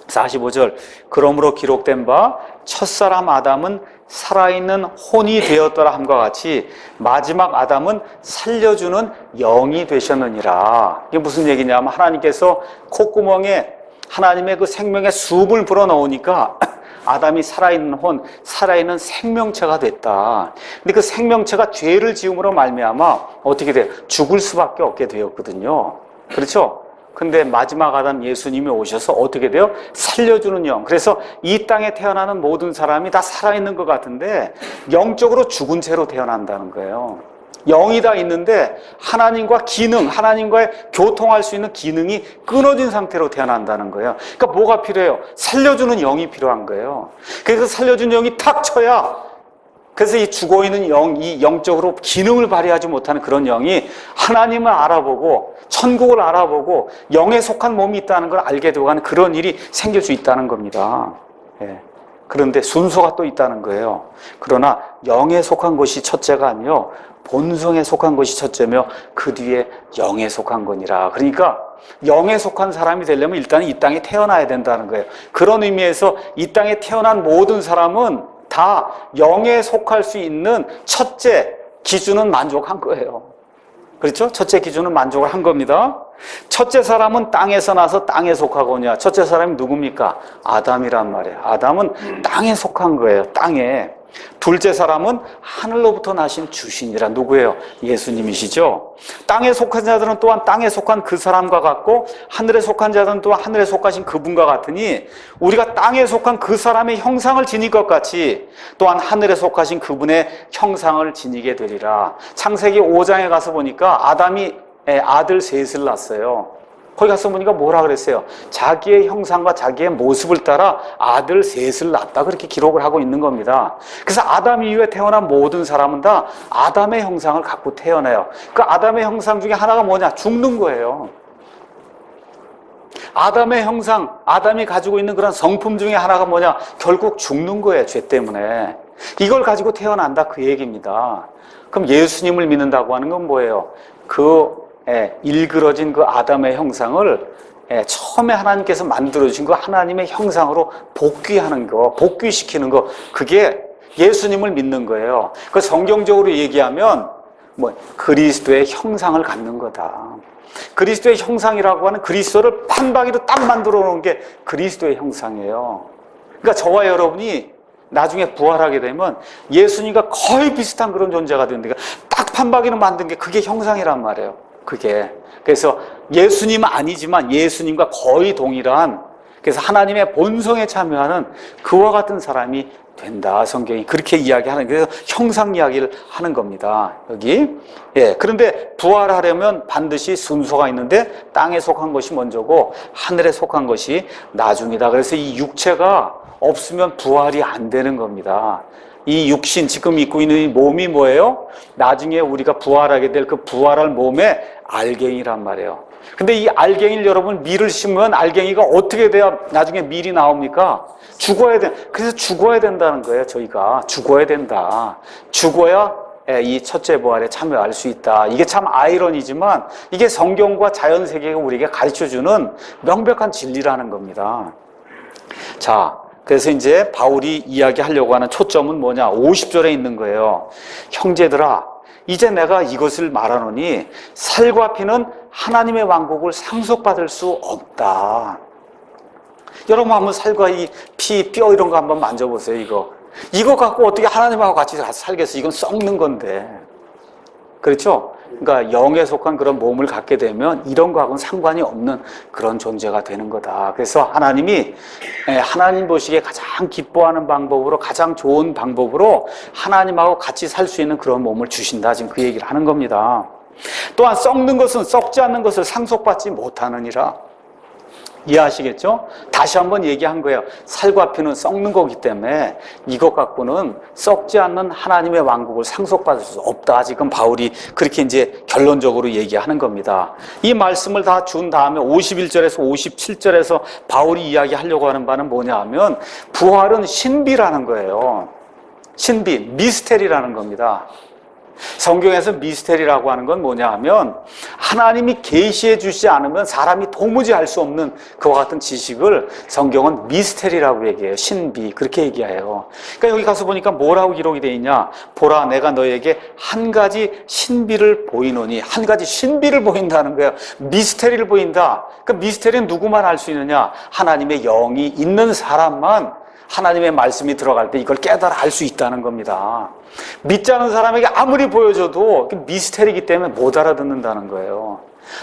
45절 그러므로 기록된 바 첫사람 아담은 살아있는 혼이 되었더라 함과 같이 마지막 아담은 살려주는 영이 되셨느니라. 이게 무슨 얘기냐면 하나님께서 콧구멍에 하나님의 그 생명의 숲을 불어넣으니까 아담이 살아있는 혼, 살아있는 생명체가 됐다. 근데 그 생명체가 죄를 지음으로 말미암아 어떻게 돼요? 죽을 수밖에 없게 되었거든요. 그렇죠? 근데 마지막 아담 예수님이 오셔서 어떻게 돼요? 살려주는 영. 그래서 이 땅에 태어나는 모든 사람이 다 살아있는 것 같은데 영적으로 죽은 채로 태어난다는 거예요. 영이 다 있는데 하나님과 기능, 하나님과의 교통할 수 있는 기능이 끊어진 상태로 태어난다는 거예요. 그러니까 뭐가 필요해요? 살려주는 영이 필요한 거예요. 그래서 살려주는 영이 탁 쳐야, 그래서 이 죽어있는 영, 이 영적으로 기능을 발휘하지 못하는 그런 영이 하나님을 알아보고 천국을 알아보고 영에 속한 몸이 있다는 걸 알게 되고 하는 그런 일이 생길 수 있다는 겁니다. 예. 그런데 순서가 또 있다는 거예요. 그러나 영에 속한 것이 첫째가 아니요 본성에 속한 것이 첫째며 그 뒤에 영에 속한 거니라. 그러니까 영에 속한 사람이 되려면 일단 이 땅에 태어나야 된다는 거예요. 그런 의미에서 이 땅에 태어난 모든 사람은 다 영에 속할 수 있는 첫째 기준은 만족한 거예요. 그렇죠? 첫째 기준은 만족을 한 겁니다. 첫째 사람은 땅에서 나서 땅에 속하거냐. 첫째 사람이 누굽니까? 아담이란 말이에요. 아담은 땅에 속한 거예요. 땅에. 둘째 사람은 하늘로부터 나신 주신이라. 누구예요? 예수님이시죠. 땅에 속한 자들은 또한 땅에 속한 그 사람과 같고 하늘에 속한 자들은 또한 하늘에 속하신 그분과 같으니 우리가 땅에 속한 그 사람의 형상을 지닐 것 같이 또한 하늘에 속하신 그분의 형상을 지니게 되리라. 창세기 5장에 가서 보니까 아담이 아들 셋을 낳았어요. 거기 가서 보니까 뭐라 그랬어요? 자기의 형상과 자기의 모습을 따라 아들 셋을 낳았다. 그렇게 기록을 하고 있는 겁니다. 그래서 아담 이후에 태어난 모든 사람은 다 아담의 형상을 갖고 태어나요. 그 아담의 형상 중에 하나가 뭐냐? 죽는 거예요. 아담의 형상, 아담이 가지고 있는 그런 성품 중에 하나가 뭐냐? 결국 죽는 거예요. 죄 때문에. 이걸 가지고 태어난다 그 얘기입니다. 그럼 예수님을 믿는다고 하는 건 뭐예요? 일그러진 그 아담의 형상을 처음에 하나님께서 만들어주신 그 하나님의 형상으로 복귀하는 거, 복귀시키는 거, 그게 예수님을 믿는 거예요. 그 성경적으로 얘기하면 그리스도의 형상을 갖는 거다. 그리스도의 형상이라고 하는 그리스도를 판박이로 딱 만들어 놓은 게 그리스도의 형상이에요. 그러니까 저와 여러분이 나중에 부활하게 되면 예수님과 거의 비슷한 그런 존재가 되는데 딱 판박이로 만든 게 그게 형상이란 말이에요. 그게. 그래서 예수님은 아니지만 예수님과 거의 동일한, 그래서 하나님의 본성에 참여하는 그와 같은 사람이 된다. 성경이 그렇게 이야기하는, 그래서 형상 이야기를 하는 겁니다. 여기. 그런데 부활하려면 반드시 순서가 있는데 땅에 속한 것이 먼저고 하늘에 속한 것이 나중이다. 그래서 이 육체가 없으면 부활이 안 되는 겁니다. 이 육신, 지금 입고 있는 이 몸이 뭐예요? 나중에 우리가 부활하게 될 그 부활할 몸의 알갱이란 말이에요. 근데 이 알갱이를 여러분 밀을 심으면 알갱이가 어떻게 돼야 나중에 밀이 나옵니까? 죽어야 돼. 그래서 죽어야 된다는 거예요. 저희가 죽어야 된다. 죽어야 이 첫째 부활에 참여할 수 있다. 이게 참 아이러니지만 이게 성경과 자연세계가 우리에게 가르쳐주는 명백한 진리라는 겁니다. 자, 그래서 이제 바울이 이야기하려고 하는 초점은 뭐냐? 50절에 있는 거예요. 형제들아, 이제 내가 이것을 말하노니 살과 피는 하나님의 왕국을 상속받을 수 없다. 여러분 한번 살과 이 피, 뼈 이런 거 한번 만져보세요. 이거 갖고 어떻게 하나님하고 같이 살겠어? 이건 썩는 건데. 그렇죠? 그러니까 영에 속한 그런 몸을 갖게 되면 이런 거하고는 상관이 없는 그런 존재가 되는 거다. 그래서 하나님이 하나님 보시기에 가장 기뻐하는 방법으로, 가장 좋은 방법으로 하나님하고 같이 살 수 있는 그런 몸을 주신다. 지금 그 얘기를 하는 겁니다. 또한 썩는 것은 썩지 않는 것을 상속받지 못하느니라. 이해하시겠죠? 다시 한번 얘기한 거예요. 살과 피는 썩는 거기 때문에 이것 갖고는 썩지 않는 하나님의 왕국을 상속받을 수 없다. 지금 바울이 그렇게 이제 결론적으로 얘기하는 겁니다. 이 말씀을 다 준 다음에 51절에서 57절에서 바울이 이야기하려고 하는 바는 뭐냐 하면 부활은 신비라는 거예요. 신비, 미스테리라는 겁니다. 성경에서 미스테리라고 하는 건 뭐냐 하면 하나님이 계시해 주시지 않으면 사람이 도무지 알 수 없는 그와 같은 지식을 성경은 미스테리라고 얘기해요. 신비 그렇게 얘기해요. 그러니까 여기 가서 보니까 뭐라고 기록이 되어 있냐. 보라 내가 너에게 한 가지 신비를 보이노니. 한 가지 신비를 보인다는 거예요. 미스테리를 보인다. 그 미스테리는 누구만 알 수 있느냐. 하나님의 영이 있는 사람만 하나님의 말씀이 들어갈 때 이걸 깨달아 알 수 있다는 겁니다. 믿지 않은 사람에게 아무리 보여줘도 미스테리이기 때문에 못 알아듣는다는 거예요.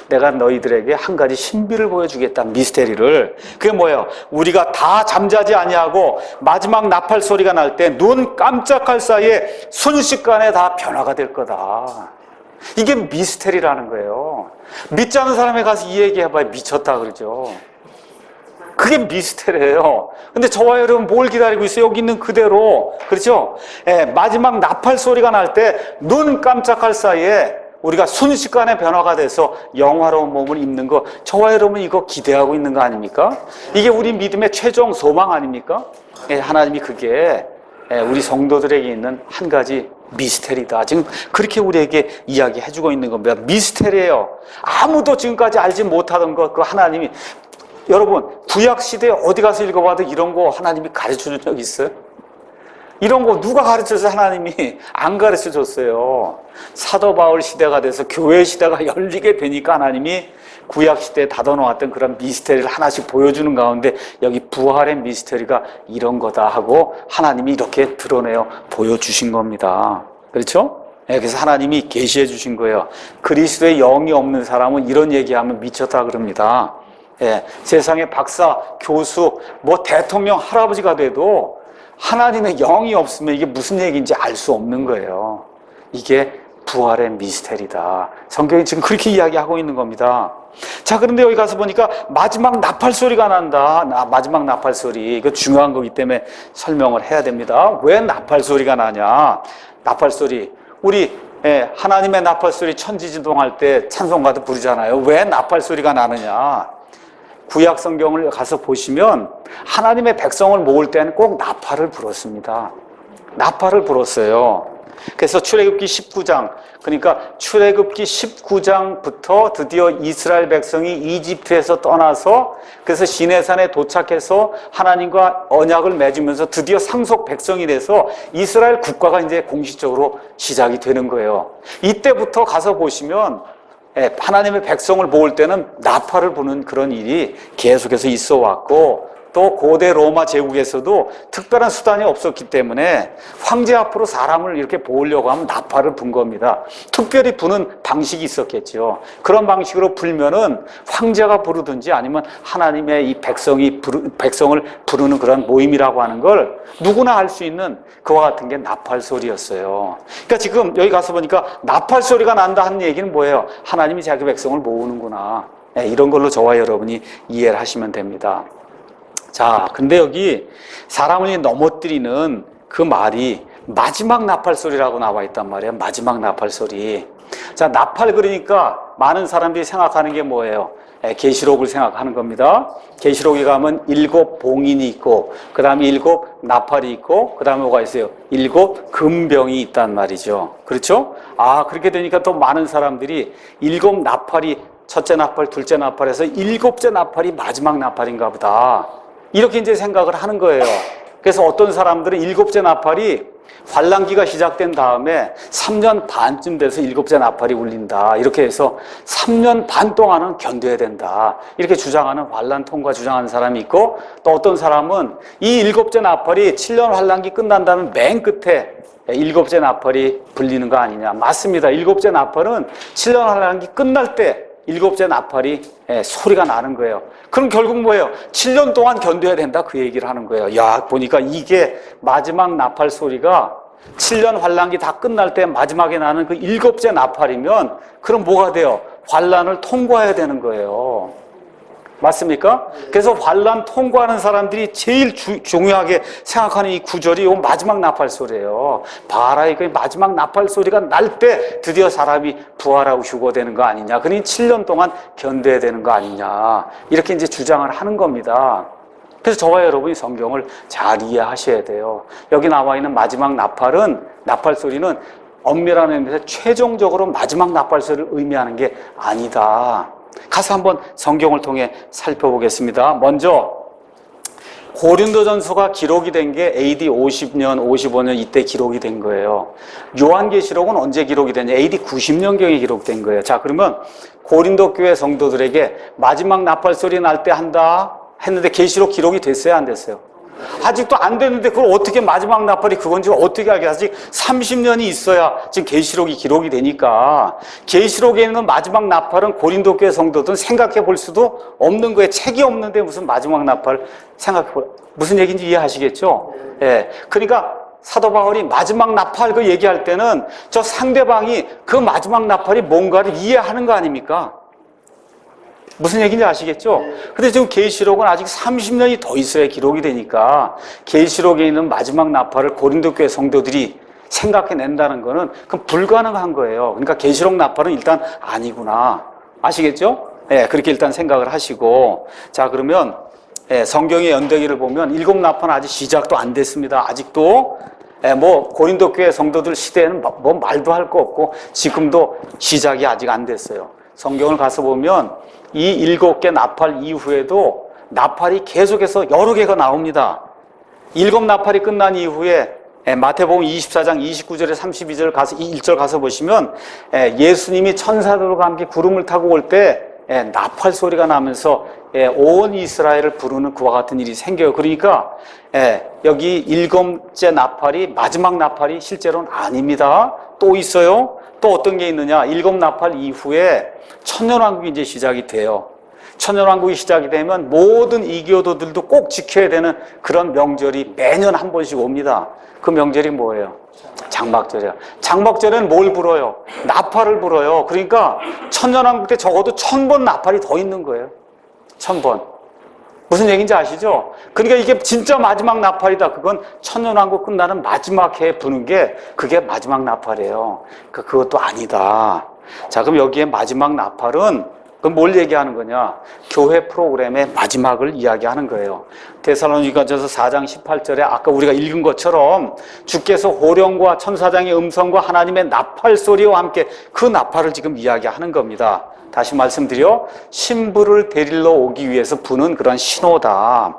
내가 너희들에게 한 가지 신비를 보여주겠다. 미스테리를. 그게 뭐예요? 우리가 다 잠자지 아니하고 마지막 나팔 소리가 날 때 눈 깜짝할 사이에 순식간에 다 변화가 될 거다. 이게 미스테리라는 거예요. 믿지 않은 사람에 가서 이 얘기해봐야 미쳤다 그러죠. 그게 미스테리예요. 근데 저와 여러분 뭘 기다리고 있어요? 여기 있는 그대로. 그렇죠? 마지막 나팔 소리가 날 때 눈 깜짝할 사이에 우리가 순식간에 변화가 돼서 영화로운 몸을 입는 거, 저와 여러분 이거 기대하고 있는 거 아닙니까? 이게 우리 믿음의 최종 소망 아닙니까? 하나님이 그게 우리 성도들에게 있는 한 가지 미스테리다. 지금 그렇게 우리에게 이야기해주고 있는 겁니다. 미스테리예요. 아무도 지금까지 알지 못하던 것, 그 하나님이. 여러분 구약시대에 어디 가서 읽어봐도 이런 거 하나님이 가르쳐준 적 있어요? 이런 거 누가 가르쳐서 하나님이 안 가르쳐줬어요. 사도 바울 시대가 돼서 교회 시대가 열리게 되니까 하나님이 구약시대에 닫아놓았던 그런 미스테리를 하나씩 보여주는 가운데 여기 부활의 미스테리가 이런 거다 하고 하나님이 이렇게 드러내어 보여주신 겁니다. 그렇죠? 그래서 하나님이 계시해 주신 거예요. 그리스도의 영이 없는 사람은 이런 얘기하면 미쳤다 그럽니다. 세상의 박사, 교수, 뭐 대통령, 할아버지가 돼도 하나님의 영이 없으면 이게 무슨 얘기인지 알 수 없는 거예요. 이게 부활의 미스테리다. 성경이 지금 그렇게 이야기하고 있는 겁니다. 자, 그런데 여기 가서 보니까 마지막 나팔 소리가 난다. 마지막 나팔 소리. 이거 중요한 거기 때문에 설명을 해야 됩니다. 왜 나팔 소리가 나냐? 나팔 소리. 우리 하나님의 나팔 소리 천지진동할 때 찬송가도 부르잖아요. 왜 나팔 소리가 나느냐? 구약 성경을 가서 보시면 하나님의 백성을 모을 때는 꼭 나팔을 불었습니다. 나팔을 불었어요. 그래서 출애굽기 19장, 그러니까 출애굽기 19장부터 드디어 이스라엘 백성이 이집트에서 떠나서 그래서 시내산에 도착해서 하나님과 언약을 맺으면서 드디어 상속 백성이 돼서 이스라엘 국가가 이제 공식적으로 시작이 되는 거예요. 이때부터 가서 보시면 하나님의 백성을 모을 때는 나팔을 부는 그런 일이 계속해서 있어 왔고 또 고대 로마 제국에서도 특별한 수단이 없었기 때문에 황제 앞으로 사람을 이렇게 모으려고 하면 나팔을 분 겁니다. 특별히 부는 방식이 있었겠죠. 그런 방식으로 불면은 황제가 부르든지 아니면 하나님의 이 백성을 부르는 그런 모임이라고 하는 걸 누구나 알 수 있는 그와 같은 게 나팔 소리였어요. 그러니까 지금 여기 가서 보니까 나팔 소리가 난다 하는 얘기는 뭐예요? 하나님이 자기 백성을 모으는구나. 이런 걸로 저와 여러분이 이해를 하시면 됩니다. 자, 근데 여기 사람을 넘어뜨리는 그 말이 마지막 나팔 소리라고 나와 있단 말이에요. 마지막 나팔 소리. 자, 나팔 그러니까 많은 사람들이 생각하는 게 뭐예요? 계시록을 생각하는 겁니다. 계시록에 가면 7 봉인이 있고 그 다음에 7 나팔이 있고 그 다음에 뭐가 있어요? 7 금병이 있단 말이죠. 그렇죠? 아, 그렇게 되니까 또 많은 사람들이 7 나팔이 첫째 나팔, 둘째 나팔에서 7째 나팔이 마지막 나팔인가 보다. 이렇게 이제 생각을 하는 거예요. 그래서 어떤 사람들은 7째 나팔이 환란기가 시작된 다음에 3년 반쯤 돼서 7째 나팔이 울린다. 이렇게 해서 3년 반 동안은 견뎌야 된다. 이렇게 주장하는 환란 통과 주장하는 사람이 있고 또 어떤 사람은 이 7째 나팔이 7년 환란기 끝난 다음에 맨 끝에 7째 나팔이 불리는 거 아니냐. 맞습니다. 7째 나팔은 7년 환란기 끝날 때 7째 나팔이 소리가 나는 거예요. 그럼 결국 뭐예요? 7년 동안 견뎌야 된다 그 얘기를 하는 거예요. 야, 보니까 이게 마지막 나팔 소리가 7년 환란기 다 끝날 때 마지막에 나는 그 7째 나팔이면 그럼 뭐가 돼요? 환란을 통과해야 되는 거예요. 맞습니까? 그래서 환란 통과하는 사람들이 제일 중요하게 생각하는 이 구절이 이 마지막 나팔 소리예요. 봐라, 이거 마지막 나팔 소리가 날 때 드디어 사람이 부활하고 휴거되는 거 아니냐. 그러니 7년 동안 견뎌야 되는 거 아니냐. 이렇게 이제 주장을 하는 겁니다. 그래서 저와 여러분이 성경을 잘 이해하셔야 돼요. 여기 나와 있는 마지막 나팔 소리는 엄밀한 의미에서 최종적으로 마지막 나팔소리를 의미하는 게 아니다. 가서 한번 성경을 통해 살펴보겠습니다. 먼저 고린도전서가 기록이 된 게 AD 50년, 55년 이때 기록이 된 거예요. 요한계시록은 언제 기록이 됐냐? AD 90년경에 기록된 거예요. 자, 그러면 고린도 교회 성도들에게 마지막 나팔 소리 날 때 한다 했는데 계시록 기록이 됐어요, 안 됐어요? 아직도 안 됐는데 그걸 어떻게 마지막 나팔이 그건지 어떻게 알겠어요? 아직 30년이 있어야 지금 계시록이 기록이 되니까 계시록에 있는 마지막 나팔은 고린도 교회 성도들은 생각해 볼 수도 없는 거예요. 책이 없는데 무슨 마지막 나팔 생각해 볼 무슨 얘기인지 이해하시겠죠? 예. 그러니까 사도 바울이 마지막 나팔 그 얘기할 때는 저 상대방이 그 마지막 나팔이 뭔가를 이해하는 거 아닙니까? 무슨 얘기인지 아시겠죠? 근데 지금 계시록은 아직 30년이 더 있어야 기록이 되니까 계시록에 있는 마지막 나팔을 고린도 교회 성도들이 생각해낸다는 거는 그건 불가능한 거예요. 그러니까 계시록 나팔은 일단 아니구나. 아시겠죠? 예, 그렇게 일단 생각을 하시고, 자, 그러면 성경의 연대기를 보면 일곱 나팔은 아직 시작도 안 됐습니다. 아직도 뭐 고린도 교회 성도들 시대에는 뭐 말도 할 거 없고 지금도 시작이 아직 안 됐어요. 성경을 가서 보면 이 일곱 개 나팔 이후에도 나팔이 계속해서 여러 개가 나옵니다. 일곱 나팔이 끝난 이후에 마태복음 24장 29절에 32절 가서 1절 가서 보시면 예수님이 천사들과 함께 구름을 타고 올 때 나팔 소리가 나면서 온 이스라엘을 부르는 그와 같은 일이 생겨요. 그러니까 여기 일곱째 나팔이 마지막 나팔이 실제로는 아닙니다. 또 있어요. 또 어떤 게 있느냐? 일곱 나팔 이후에 천년왕국이 이제 시작이 돼요. 천년왕국이 시작이 되면 모든 이교도들도 꼭 지켜야 되는 그런 명절이 매년 한 번씩 옵니다. 그 명절이 뭐예요? 장막절이야. 장막절에는 뭘 불어요? 나팔을 불어요. 그러니까 천년왕국 때 적어도 1000번 나팔이 더 있는 거예요. 1000번. 무슨 얘기인지 아시죠? 그러니까 이게 진짜 마지막 나팔이다. 그건 천년왕국 끝나는 마지막 해에 부는 게 그게 마지막 나팔이에요. 그것도 아니다. 자, 그럼 여기에 마지막 나팔은 그럼 뭘 얘기하는 거냐? 교회 프로그램의 마지막을 이야기하는 거예요. 데살로니가전서 4장 18절에 아까 우리가 읽은 것처럼 주께서 호령과 천사장의 음성과 하나님의 나팔 소리와 함께 그 나팔을 지금 이야기하는 겁니다. 다시 말씀드려 신부를 데리러 오기 위해서 부는 그런 신호다.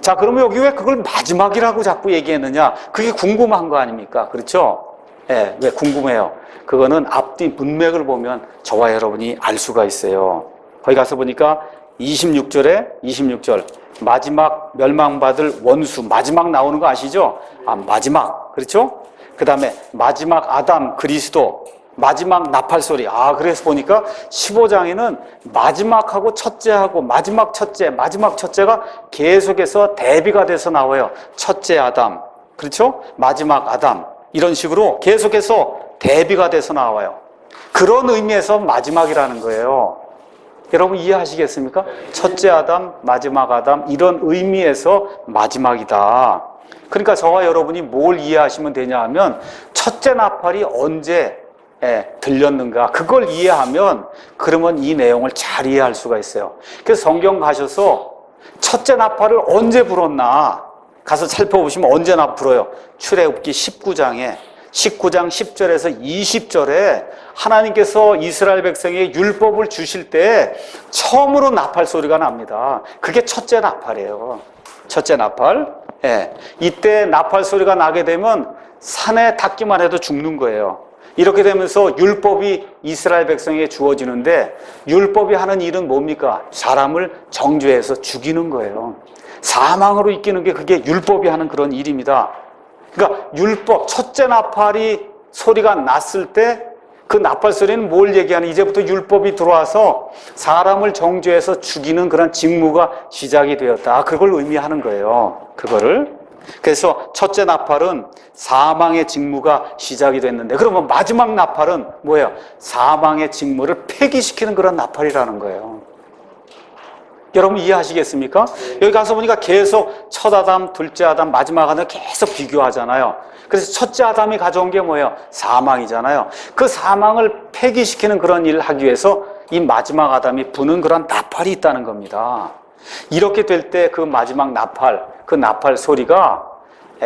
자, 그러면 여기 왜 그걸 마지막이라고 자꾸 얘기했느냐? 그게 궁금한 거 아닙니까? 그렇죠? 예, 왜 궁금해요? 그거는 앞뒤 문맥을 보면 저와 여러분이 알 수가 있어요. 거기 가서 보니까 26절 마지막 멸망받을 원수 마지막 나오는 거 아시죠? 아, 마지막. 그렇죠? 그 다음에 마지막 아담 그리스도 마지막 나팔 소리. 아, 그래서 보니까 15장에는 마지막하고 첫째하고 마지막 첫째가 계속해서 대비가 돼서 나와요. 첫째 아담. 그렇죠? 마지막 아담. 이런 식으로 계속해서 대비가 돼서 나와요. 그런 의미에서 마지막이라는 거예요. 여러분 이해하시겠습니까? 첫째 아담, 마지막 아담 이런 의미에서 마지막이다. 그러니까 저와 여러분이 뭘 이해하시면 되냐 하면 첫째 나팔이 언제 들렸는가 그걸 이해하면 그러면 이 내용을 잘 이해할 수가 있어요. 그래서 성경 가셔서 첫째 나팔을 언제 불었나 가서 살펴보시면 언제나 불어요. 출애굽기 19장 10절에서 20절에 하나님께서 이스라엘 백성에게 율법을 주실 때 처음으로 나팔 소리가 납니다. 그게 첫째 나팔이에요. 첫째 나팔. 이때 나팔 소리가 나게 되면 산에 닿기만 해도 죽는 거예요. 이렇게 되면서 율법이 이스라엘 백성에게 주어지는데 율법이 하는 일은 뭡니까? 사람을 정죄해서 죽이는 거예요. 사망으로 이끄는 게 그게 율법이 하는 그런 일입니다. 그러니까 율법, 첫째 나팔이 소리가 났을 때 그 나팔 소리는 뭘 얘기하는 이제부터 율법이 들어와서 사람을 정죄해서 죽이는 그런 직무가 시작이 되었다. 그걸 의미하는 거예요. 그거를. 그래서 첫째 나팔은 사망의 직무가 시작이 됐는데 그러면 마지막 나팔은 뭐예요? 사망의 직무를 폐기시키는 그런 나팔이라는 거예요. 여러분 이해하시겠습니까? 여기 가서 보니까 계속 첫 아담, 둘째 아담, 마지막 아담 계속 비교하잖아요. 그래서 첫째 아담이 가져온 게 뭐예요? 사망이잖아요. 그 사망을 폐기시키는 그런 일을 하기 위해서 이 마지막 아담이 부는 그런 나팔이 있다는 겁니다. 이렇게 될 때 그 마지막 나팔, 그 나팔 소리가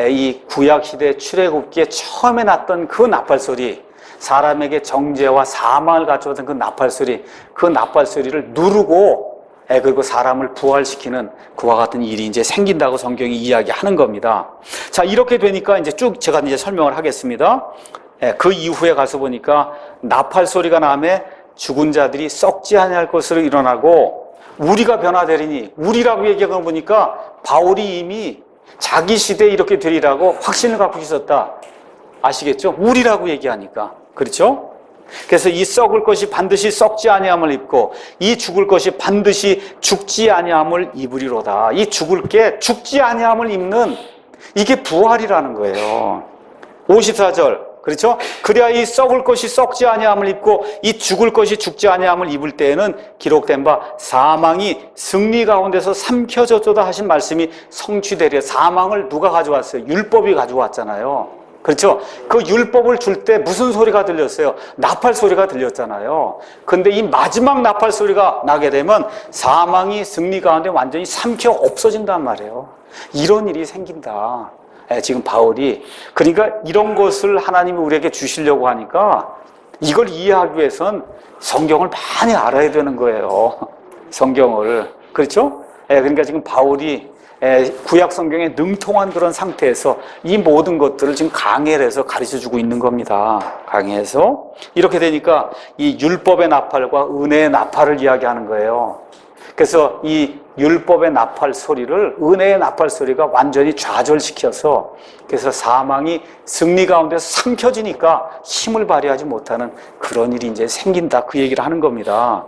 이 구약시대 출애굽기에 처음에 났던 그 나팔소리, 사람에게 정죄와 사망을 가져오던 그 나팔소리, 그 나팔소리를 누르고 그리고 사람을 부활시키는 그와 같은 일이 이제 생긴다고 성경이 이야기하는 겁니다. 자, 이렇게 되니까 이제 쭉 제가 이제 설명을 하겠습니다. 그 이후에 가서 보니까 나팔 소리가 나매 죽은 자들이 썩지 아니할 것으로 일어나고 우리가 변화되리니, 우리라고 얘기하는 거 보니까 바울이 이미 자기 시대에 이렇게 되리라고 확신을 갖고 있었다. 아시겠죠? 우리라고 얘기하니까. 그렇죠? 그래서 이 썩을 것이 반드시 썩지 아니함을 입고 이 죽을 것이 반드시 죽지 아니함을 입으리로다. 이 죽을 게 죽지 아니함을 입는, 이게 부활이라는 거예요. 54절. 그렇죠? 그래야 이 썩을 것이 썩지 아니함을 입고 이 죽을 것이 죽지 아니함을 입을 때에는 기록된 바 사망이 승리 가운데서 삼켜졌도다 하신 말씀이 성취되리라. 사망을 누가 가져왔어요? 율법이 가져왔잖아요. 그렇죠? 그 율법을 줄 때 무슨 소리가 들렸어요? 나팔 소리가 들렸잖아요. 근데 이 마지막 나팔 소리가 나게 되면 사망이 승리 가운데 완전히 삼켜 없어진단 말이에요. 이런 일이 생긴다. 지금 바울이, 그러니까 이런 것을 하나님이 우리에게 주시려고 하니까 이걸 이해하기 위해선 성경을 많이 알아야 되는 거예요. 성경을. 그렇죠? 그러니까 지금 바울이 구약 성경에 능통한 그런 상태에서 이 모든 것들을 지금 강해를 해서 가르쳐주고 있는 겁니다. 강해서. 이렇게 되니까 이 율법의 나팔과 은혜의 나팔을 이야기하는 거예요. 그래서 이 율법의 나팔 소리를 은혜의 나팔 소리가 완전히 좌절시켜서, 그래서 사망이 승리 가운데서 삼켜지니까 힘을 발휘하지 못하는 그런 일이 이제 생긴다, 그 얘기를 하는 겁니다.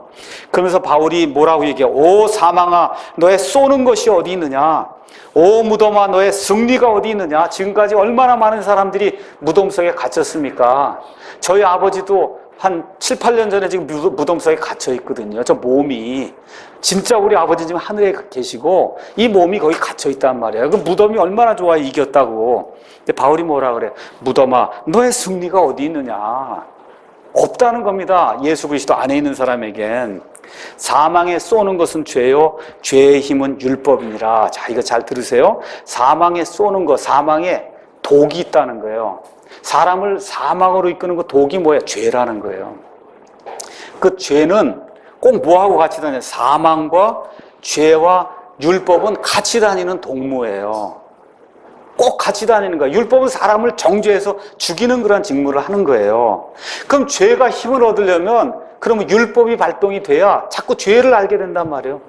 그러면서 바울이 뭐라고 얘기해요? 오 사망아, 너의 쏘는 것이 어디 있느냐? 오 무덤아, 너의 승리가 어디 있느냐? 지금까지 얼마나 많은 사람들이 무덤 속에 갇혔습니까? 저희 아버지도 한 7, 8년 전에 지금 무덤 속에 갇혀 있거든요. 저 몸이. 진짜 우리 아버지 지금 하늘에 계시고 이 몸이 거기 갇혀 있단 말이에요. 그 무덤이 얼마나 좋아요, 이겼다고. 근데 바울이 뭐라 그래? 무덤아, 너의 승리가 어디 있느냐? 없다는 겁니다. 예수 그리스도 안에 있는 사람에겐. 사망에 쏘는 것은 죄요, 죄의 힘은 율법이니라. 자, 이거 잘 들으세요. 사망에 쏘는 것, 사망에 독이 있다는 거예요. 사람을 사망으로 이끄는 그 독이 뭐야? 죄라는 거예요. 그 죄는 꼭 뭐하고 같이 다녀요? 사망과 죄와 율법은 같이 다니는 동무예요. 꼭 같이 다니는 거예요. 율법은 사람을 정죄해서 죽이는 그런 직무를 하는 거예요. 그럼 죄가 힘을 얻으려면 그러면 율법이 발동이 돼야 자꾸 죄를 알게 된단 말이에요.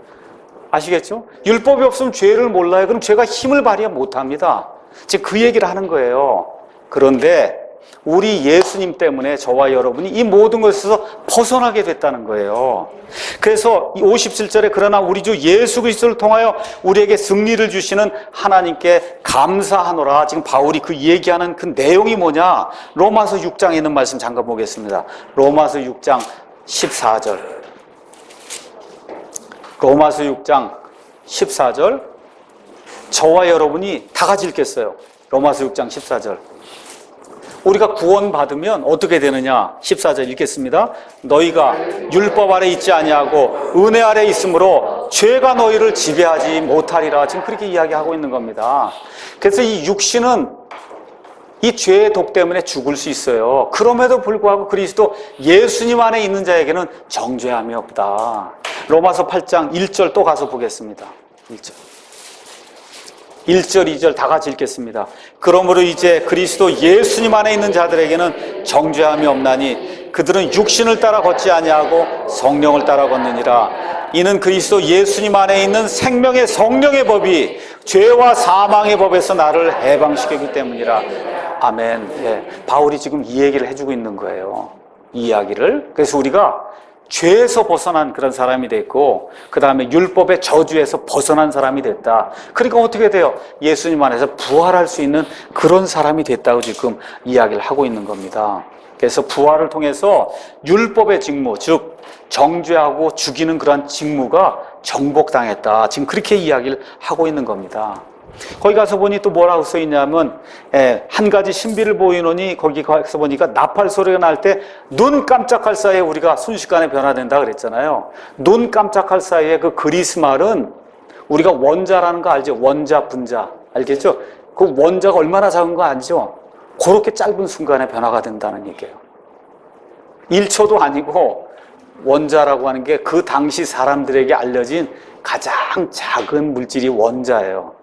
아시겠죠? 율법이 없으면 죄를 몰라요. 그럼 죄가 힘을 발휘 못합니다. 지금 그 얘기를 하는 거예요. 그런데 우리 예수님 때문에 저와 여러분이 이 모든 것에서 벗어나게 됐다는 거예요. 그래서 57절에 그러나 우리 주 예수 그리스도를 통하여 우리에게 승리를 주시는 하나님께 감사하노라. 지금 바울이 그 얘기하는 그 내용이 뭐냐? 로마서 6장에 있는 말씀 잠깐 보겠습니다. 로마서 6장 14절. 로마서 6장 14절. 저와 여러분이 다 같이 읽겠어요. 로마서 6장 14절. 우리가 구원받으면 어떻게 되느냐? 14절 읽겠습니다. 너희가 율법 아래 있지 아니하고 은혜 아래 있으므로 죄가 너희를 지배하지 못하리라. 지금 그렇게 이야기하고 있는 겁니다. 그래서 이 육신은 이 죄의 독 때문에 죽을 수 있어요. 그럼에도 불구하고 그리스도 예수님 안에 있는 자에게는 정죄함이 없다. 로마서 8장 1절 또 가서 보겠습니다. 1절. 1절, 2절 다 같이 읽겠습니다. 그러므로 이제 그리스도 예수님 안에 있는 자들에게는 정죄함이 없나니 그들은 육신을 따라 걷지 아니하고 성령을 따라 걷느니라. 이는 그리스도 예수님 안에 있는 생명의 성령의 법이 죄와 사망의 법에서 나를 해방시켰기 때문이라. 아멘. 예, 바울이 지금 이 얘기를 해주고 있는 거예요. 이 이야기를. 그래서 우리가 죄에서 벗어난 그런 사람이 됐고, 그 다음에 율법의 저주에서 벗어난 사람이 됐다. 그러니까 어떻게 돼요? 예수님 안에서 부활할 수 있는 그런 사람이 됐다고 지금 이야기를 하고 있는 겁니다. 그래서 부활을 통해서 율법의 직무, 즉 정죄하고 죽이는 그런 직무가 정복당했다. 지금 그렇게 이야기를 하고 있는 겁니다. 거기 가서 보니 또 뭐라고 써 있냐면 한 가지 신비를 보이노니 거기 가서 보니까 나팔 소리가 날 때 눈 깜짝할 사이에 우리가 순식간에 변화된다 그랬잖아요. 눈 깜짝할 사이에 그 그리스 말은 우리가 원자라는 거 알죠? 원자, 분자. 알겠죠? 그 원자가 얼마나 작은 거 아니죠? 그렇게 짧은 순간에 변화가 된다는 얘기예요. 1초도 아니고 원자라고 하는 게 그 당시 사람들에게 알려진 가장 작은 물질이 원자예요.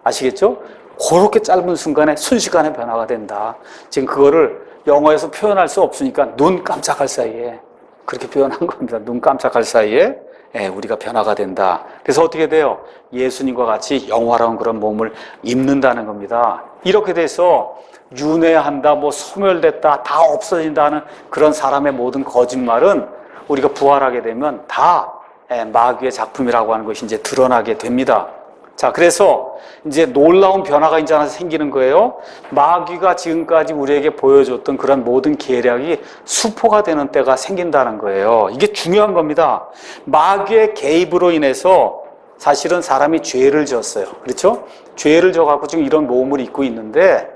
아시겠죠? 그렇게 짧은 순간에 순식간에 변화가 된다. 지금 그거를 영어에서 표현할 수 없으니까 눈 깜짝할 사이에 그렇게 표현한 겁니다. 눈 깜짝할 사이에 우리가 변화가 된다. 그래서 어떻게 돼요? 예수님과 같이 영화로운 그런 몸을 입는다는 겁니다. 이렇게 돼서 윤회한다, 뭐 소멸됐다, 다 없어진다는 그런 사람의 모든 거짓말은 우리가 부활하게 되면 다 마귀의 작품이라고 하는 것이 이제 드러나게 됩니다. 자, 그래서 이제 놀라운 변화가 이제 하나 생기는 거예요. 마귀가 지금까지 우리에게 보여줬던 그런 모든 계략이 수포가 되는 때가 생긴다는 거예요. 이게 중요한 겁니다. 마귀의 개입으로 인해서 사실은 사람이 죄를 지었어요. 그렇죠? 죄를 져갖고 지금 이런 몸을 입고 있는데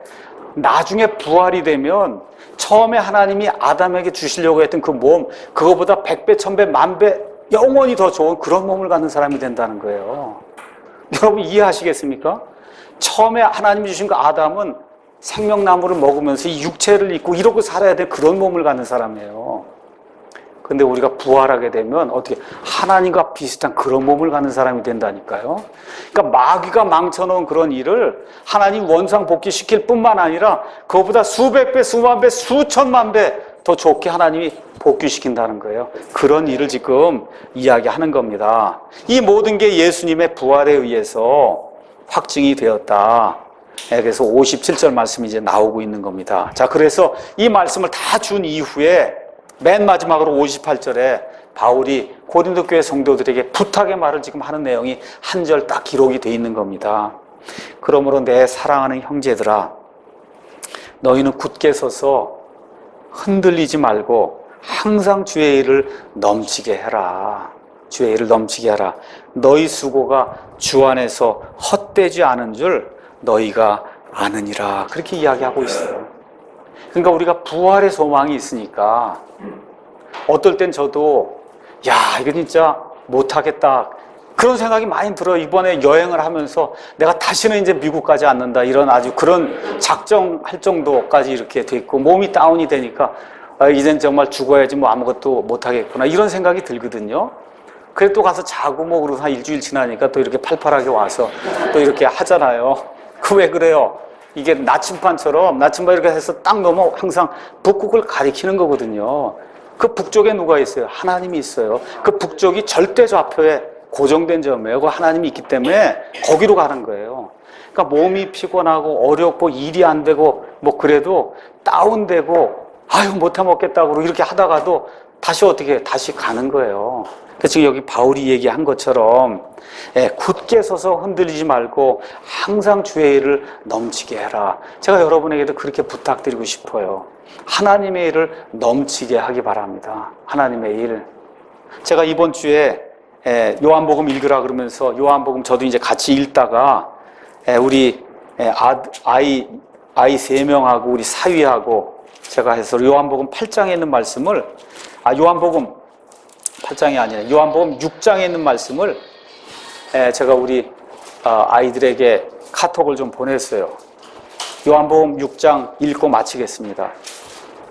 나중에 부활이 되면 처음에 하나님이 아담에게 주시려고 했던 그 몸, 그거보다 100배, 1000배, 만배 영원히 더 좋은 그런 몸을 갖는 사람이 된다는 거예요. 여러분 이해하시겠습니까? 처음에 하나님이 주신 그 아담은 생명나무를 먹으면서 이 육체를 입고 이러고 살아야 될 그런 몸을 갖는 사람이에요. 근데 우리가 부활하게 되면 어떻게 하나님과 비슷한 그런 몸을 갖는 사람이 된다니까요. 그러니까 마귀가 망쳐놓은 그런 일을 하나님 원상복귀시킬 뿐만 아니라 그것보다 수백 배, 수만 배, 수천만 배 더 좋게 하나님이 복귀시킨다는 거예요. 그런 일을 지금 이야기하는 겁니다. 이 모든 게 예수님의 부활에 의해서 확증이 되었다. 그래서 57절 말씀이 이제 나오고 있는 겁니다. 자, 그래서 이 말씀을 다 준 이후에 맨 마지막으로 58절에 바울이 고린도 교회 성도들에게 부탁의 말을 지금 하는 내용이 한 절 딱 기록이 되어 있는 겁니다. 그러므로 내 사랑하는 형제들아, 너희는 굳게 서서 흔들리지 말고 항상 주의 일을 넘치게 해라. 주의 일을 넘치게 하라. 너희 수고가 주 안에서 헛되지 않은 줄 너희가 아느니라. 그렇게 이야기하고 있어요. 그러니까 우리가 부활의 소망이 있으니까 어떨 땐 저도 야, 이거 진짜 못하겠다 그런 생각이 많이 들어요. 이번에 여행을 하면서 내가 다시는 이제 미국 가지 않는다 이런 아주 그런 작정할 정도까지 이렇게 돼 있고 몸이 다운이 되니까 이젠 정말 죽어야지 뭐 아무것도 못하겠구나 이런 생각이 들거든요. 그래 또 가서 자고 뭐 그러고 한 일주일 지나니까 또 이렇게 팔팔하게 와서 또 이렇게 하잖아요. 그 왜 그래요? 이게 나침반처럼 나침반 이렇게 해서 딱 넘어 항상 북극을 가리키는 거거든요. 그 북쪽에 누가 있어요? 하나님이 있어요. 그 북쪽이 절대 좌표에 고정된 점이에요. 그 하나님이 있기 때문에 거기로 가는 거예요. 그러니까 몸이 피곤하고 어렵고 일이 안 되고 뭐 그래도 다운되고 아유 못해 먹겠다고 이렇게 하다가도 다시 어떻게 다시 가는 거예요. 그래서 지금 여기 바울이 얘기한 것처럼 굳게 서서 흔들리지 말고 항상 주의 일을 넘치게 해라. 제가 여러분에게도 그렇게 부탁드리고 싶어요. 하나님의 일을 넘치게 하기 바랍니다. 하나님의 일. 제가 이번 주에 요한복음 읽으라 그러면서 요한복음 저도 이제 같이 읽다가 우리 아이 3명하고 우리 사위하고 제가 해서 요한복음 8장에 있는 말씀을 요한복음 8장이 아니라 요한복음 6장에 있는 말씀을 제가 우리 아이들에게 카톡을 좀 보냈어요. 요한복음 6장 읽고 마치겠습니다.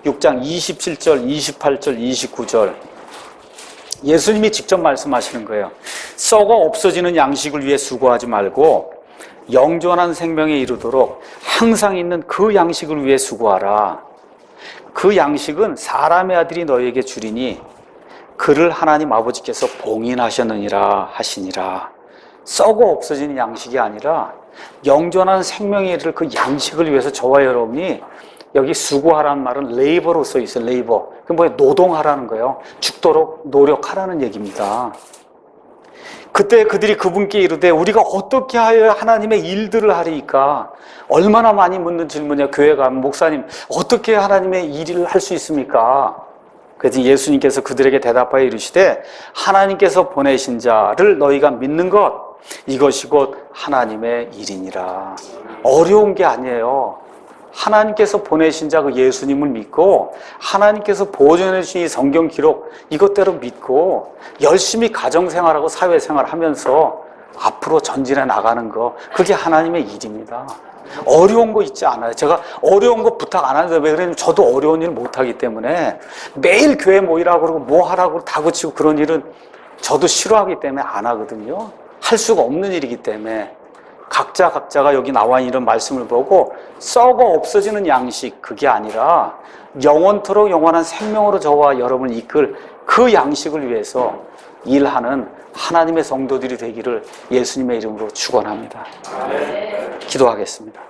6장 27절, 28절, 29절 예수님이 직접 말씀하시는 거예요. 썩어 없어지는 양식을 위해 수고하지 말고 영존한 생명에 이르도록 항상 있는 그 양식을 위해 수고하라. 그 양식은 사람의 아들이 너희에게 주리니 그를 하나님 아버지께서 봉인하셨느니라 하시니라. 썩어 없어지는 양식이 아니라 영존한 생명에 이를 그 양식을 위해서 저와 여러분이 여기 수고하라는 말은 레이버로 써 있어요. 레이버. 그 뭐예요? 노동하라는 거예요. 죽도록 노력하라는 얘기입니다. 그때 그들이 그분께 이르되 우리가 어떻게 하여 하나님의 일들을 하리이까? 얼마나 많이 묻는 질문이야. 교회 가면 목사님 어떻게 하나님의 일을 할 수 있습니까? 그래서 예수님께서 그들에게 대답하여 이르시되 하나님께서 보내신 자를 너희가 믿는 것 이것이 곧 하나님의 일이니라. 어려운 게 아니에요. 하나님께서 보내신 자 그 예수님을 믿고 하나님께서 보존해 주신 이 성경 기록 이것대로 믿고 열심히 가정생활하고 사회생활하면서 앞으로 전진해 나가는 거 그게 하나님의 일입니다. 어려운 거 있지 않아요. 제가 어려운 거 부탁 안 하는데 왜 그러냐면 저도 어려운 일 못하기 때문에 매일 교회 모이라고 그러고 뭐 하라고 다그치고 그런 일은 저도 싫어하기 때문에 안 하거든요. 할 수가 없는 일이기 때문에 각자가 여기 나와 있는 말씀을 보고 썩어 없어지는 양식, 그게 아니라 영원토록 영원한 생명으로 저와 여러분을 이끌 그 양식을 위해서 일하는 하나님의 성도들이 되기를 예수님의 이름으로 축원합니다. 기도하겠습니다.